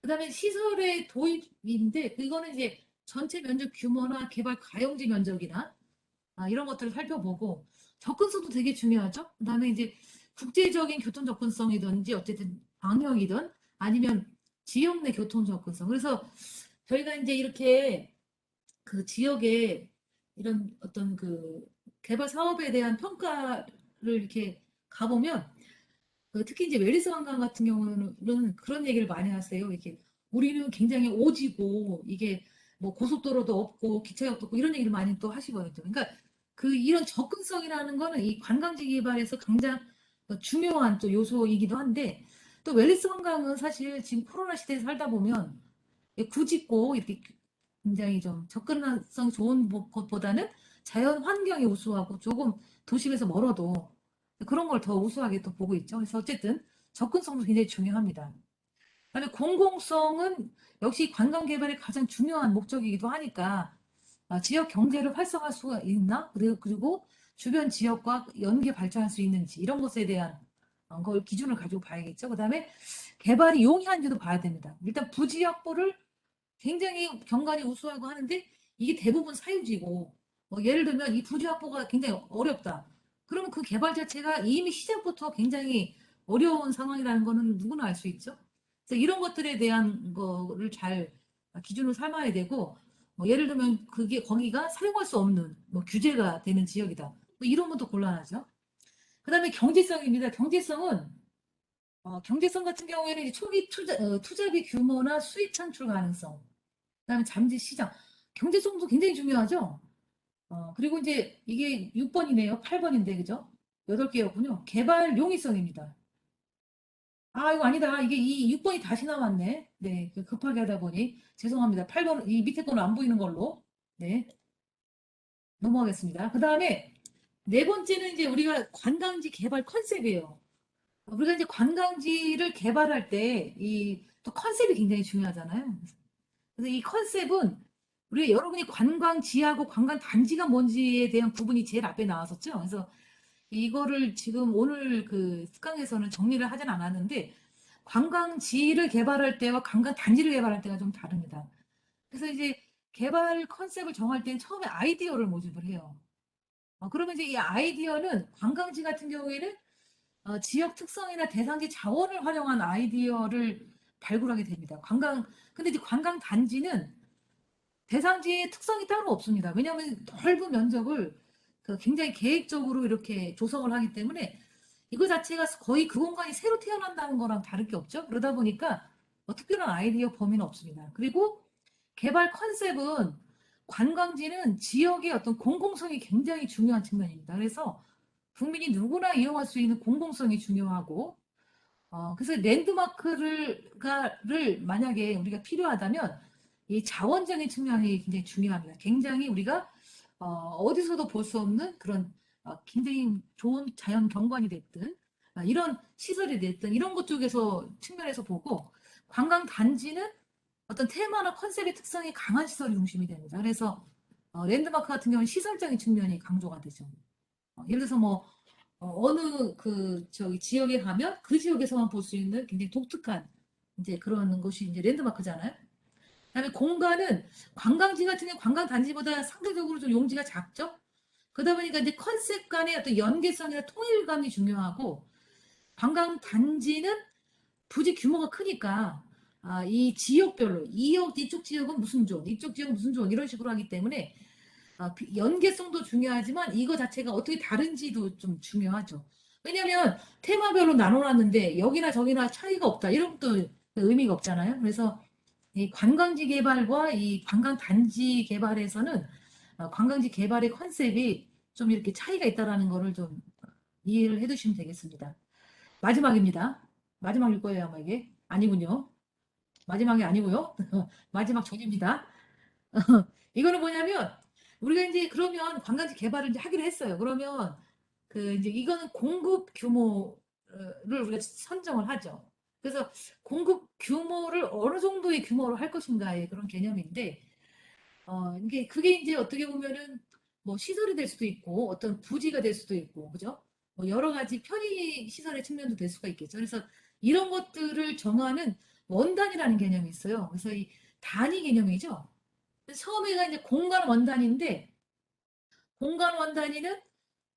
A: 그다음에 시설의 도입인데 그거는 이제 전체 면적 규모나 개발 가용지 면적이나 이런 것들을 살펴보고 접근성도 되게 중요하죠. 그다음에 이제 국제적인 교통 접근성이든지 어쨌든 방역이든 아니면 지역 내 교통 접근성. 그래서 저희가 이제 이렇게 그 지역에 이런 어떤 그 개발 사업에 대한 평가를 이렇게 가보면 특히 이제 웰리스 관광 같은 경우는 그런 얘기를 많이 하세요. 이렇게 우리는 굉장히 오지고 이게 뭐 고속도로도 없고 기차역도 없고 이런 얘기를 많이 또 하시거든요. 그러니까 그 이런 접근성이라는 거는 이 관광지 개발에서 가장 중요한 또 요소이기도 한데 또 웰리스 관광은 사실 지금 코로나 시대에 살다 보면 굳이고 이렇게 굉장히 좀 접근성 좋은 것보다는 자연 환경이 우수하고 조금 도심에서 멀어도 그런 걸 더 우수하게 또 보고 있죠. 그래서 어쨌든 접근성도 굉장히 중요합니다. 그다음에 공공성은 역시 관광 개발의 가장 중요한 목적이기도 하니까 지역 경제를 활성화할 수가 있나? 그리고 주변 지역과 연계 발전할 수 있는지 이런 것에 대한 걸 기준을 가지고 봐야겠죠. 그다음에 개발이 용이한지도 봐야 됩니다. 일단 부지 확보를 굉장히 경관이 우수하고 하는데 이게 대부분 사유지고 예를 들면 이 부지 확보가 굉장히 어렵다. 그러면 그 개발 자체가 이미 시작부터 굉장히 어려운 상황이라는 거는 누구나 알 수 있죠. 그래서 이런 것들에 대한 거를 잘 기준으로 삼아야 되고, 예를 들면 그게 거기가 사용할 수 없는 규제가 되는 지역이다. 이러면 또 곤란하죠. 그다음에 경제성입니다. 경제성 같은 경우에는 이제 초기 투자비 규모나 수익 창출 가능성, 그다음에 잠재 시장, 경제성도 굉장히 중요하죠. 그리고 이제 이게 6번이네요. 8번인데, 그죠? 8개였군요. 개발 용이성입니다. 아, 이거 아니다. 이게 이 6번이 다시 나왔네. 네, 급하게 하다 보니. 죄송합니다. 8번, 이 밑에 거는 안 보이는 걸로. 네, 넘어가겠습니다. 그 다음에 네 번째는 이제 우리가 관광지 개발 컨셉이에요. 우리가 이제 관광지를 개발할 때 이 또 컨셉이 굉장히 중요하잖아요. 그래서 이 컨셉은 우리 여러분이 관광지하고 관광단지가 뭔지에 대한 부분이 제일 앞에 나왔었죠. 그래서 이거를 지금 오늘 그 특강에서는 정리를 하진 않았는데 관광지를 개발할 때와 관광단지를 개발할 때가 좀 다릅니다. 그래서 이제 개발 컨셉을 정할 때는 처음에 아이디어를 모집을 해요. 그러면 이제 이 아이디어는 관광지 같은 경우에는 지역 특성이나 대상지 자원을 활용한 아이디어를 발굴하게 됩니다. 근데 이제 관광단지는 대상지의 특성이 따로 없습니다. 왜냐하면 넓은 면적을 굉장히 계획적으로 이렇게 조성을 하기 때문에 이거 자체가 거의 그 공간이 새로 태어난다는 거랑 다를 게 없죠. 그러다 보니까 특별한 아이디어 범위는 없습니다. 그리고 개발 컨셉은 관광지는 지역의 어떤 공공성이 굉장히 중요한 측면입니다. 그래서 국민이 누구나 이용할 수 있는 공공성이 중요하고 그래서 랜드마크를 만약에 우리가 필요하다면 이 자원적인 측면이 굉장히 중요합니다. 굉장히 우리가 어디서도 볼 수 없는 그런 굉장히 좋은 자연 경관이 됐든 이런 시설이 됐든 이런 것 쪽에서 측면에서 보고 관광 단지는 어떤 테마나 컨셉의 특성이 강한 시설이 중심이 됩니다. 그래서 랜드마크 같은 경우는 시설적인 측면이 강조가 되죠. 예를 들어서 어느 저기 지역에 가면 그 지역에서만 볼 수 있는 굉장히 독특한 이제 그런 것이 이제 랜드마크잖아요. 그다음에 공간은 관광지 같은 경우 관광 단지보다 상대적으로 좀 용지가 작죠. 그러다 보니까 이제 컨셉 간의 어떤 연계성이나 통일감이 중요하고 관광 단지는 부지 규모가 크니까 이 지역별로 이쪽 지역은 무슨 존, 이쪽 지역은 무슨 존 이런 식으로 하기 때문에 연계성도 중요하지만 이거 자체가 어떻게 다른지도 좀 중요하죠. 왜냐하면 테마별로 나눠놨는데 여기나 저기나 차이가 없다. 이런 것도 의미가 없잖아요. 그래서 이 관광지 개발과 이 관광 단지 개발에서는 관광지 개발의 컨셉이 좀 이렇게 차이가 있다라는 거를 좀 이해를 해두시면 되겠습니다. 마지막입니다. 마지막일 거예요, 아마 이게. 아니군요. 마지막이 아니고요. 마지막 전입니다. 이거는 뭐냐면 우리가 이제 그러면 관광지 개발을 이제 하기로 했어요. 그러면 이제 이거는 공급 규모를 우리가 선정을 하죠. 그래서 공급 규모를 어느 정도의 규모로 할 것인가의 그런 개념인데 이게 그게 이제 어떻게 보면은 시설이 될 수도 있고 어떤 부지가 될 수도 있고 그죠? 여러 가지 편의 시설의 측면도 될 수가 있겠죠. 그래서 이런 것들을 정하는 원단이라는 개념이 있어요. 그래서 이 단위 개념이죠. 처음에가 이제 공간 원단인데 공간 원단위는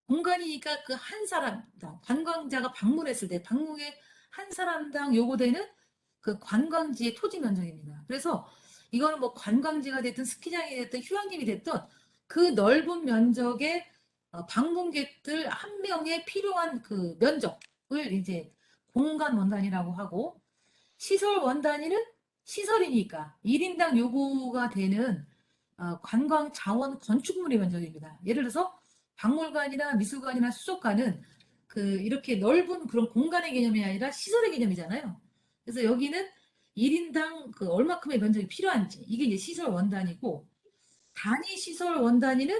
A: 공간이니까 그 한 사람당 관광자가 방문했을 때 방문에 한 사람당 요구되는 그 관광지의 토지 면적입니다. 그래서 이거는 관광지가 됐든 스키장이 됐든 휴양림이 됐든 그 넓은 면적의 방문객들 한 명에 필요한 그 면적을 이제 공간 원단이라고 하고 시설 원단위는 시설이니까 1인당 요구가 되는 관광 자원 건축물의 면적입니다. 예를 들어서 박물관이나 미술관이나 수족관은 이렇게 넓은 그런 공간의 개념이 아니라 시설의 개념이잖아요. 그래서 여기는 1인당 얼마큼의 면적이 필요한지 이게 이제 시설 원단이고 단위 시설 원단위는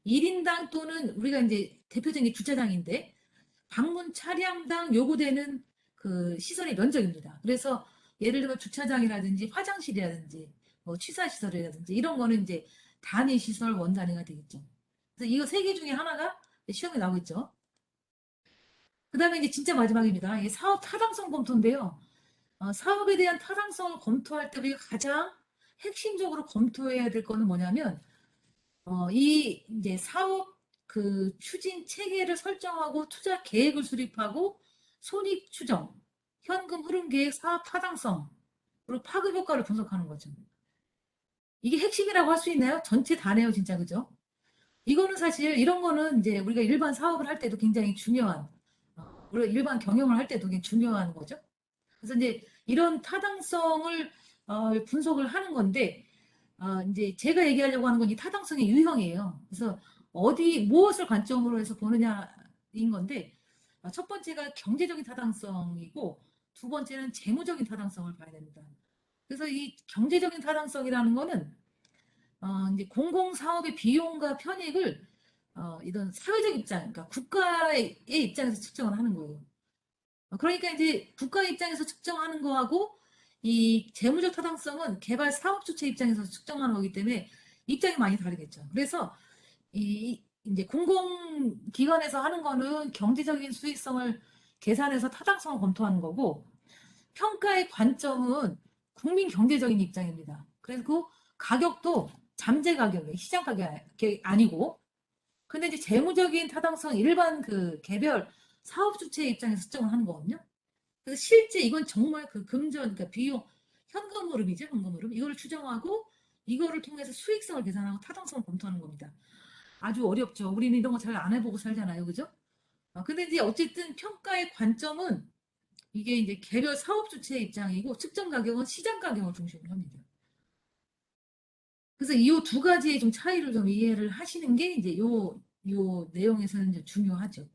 A: 1인당 또는 우리가 이제 대표적인 게 주차장인데 방문 차량당 요구되는 그 시설의 면적입니다. 그래서 예를 들면 주차장이라든지 화장실이라든지 취사시설이라든지 이런 거는 이제 단위 시설 원단위가 되겠죠. 그래서 이거 세 개 중에 하나가 시험에 나오겠죠. 그 다음에 이제 진짜 마지막입니다. 이게 사업 타당성 검토인데요. 사업에 대한 타당성을 검토할 때 우리가 가장 핵심적으로 검토해야 될 거는 뭐냐면 이 이제 사업 그 추진 체계를 설정하고 투자 계획을 수립하고 손익 추정, 현금 흐름 계획, 사업 타당성, 그리고 파급 효과를 분석하는 거죠. 이게 핵심이라고 할 수 있나요? 전체 다네요, 진짜 그죠? 이거는 사실 이런 거는 이제 우리가 일반 사업을 할 때도 굉장히 중요한, 우리가 일반 경영을 할 때도 굉장히 중요한 거죠. 그래서 이제 이런 타당성을 분석을 하는 건데, 이제 제가 얘기하려고 하는 건 이 타당성의 유형이에요. 그래서 무엇을 관점으로 해서 보느냐인 건데, 첫 번째가 경제적인 타당성이고, 두 번째는 재무적인 타당성을 봐야 됩니다. 그래서 이 경제적인 타당성이라는 거는, 이제 공공사업의 비용과 편익을, 이런 사회적 입장, 그러니까 국가의 입장에서 측정을 하는 거예요. 그러니까 이제 국가 입장에서 측정하는 거하고 이 재무적 타당성은 개발 사업 주체 입장에서 측정하는 거기 때문에 입장이 많이 다르겠죠. 그래서 이 이제 공공기관에서 하는 거는 경제적인 수익성을 계산해서 타당성을 검토하는 거고 평가의 관점은 국민 경제적인 입장입니다. 그래서 그 가격도 잠재 가격이에요. 시장 가격이 아니고. 근데 이제 재무적인 타당성 일반 그 개별 사업 주체 입장에서 측정을 하는 거거든요. 그래서 실제 이건 정말 그 금전, 그러니까 비용, 현금 흐름이죠, 현금 흐름. 이거를 추정하고 이거를 통해서 수익성을 계산하고 타당성을 검토하는 겁니다. 아주 어렵죠. 우리는 이런 거 잘 안 해보고 살잖아요, 그죠? 근데 이제 어쨌든 평가의 관점은 이게 이제 개별 사업 주체의 입장이고 측정 가격은 시장 가격을 중심으로 합니다. 그래서 이 두 가지의 좀 차이를 좀 이해를 하시는 게 이제 요 내용에서는 이제 중요하죠.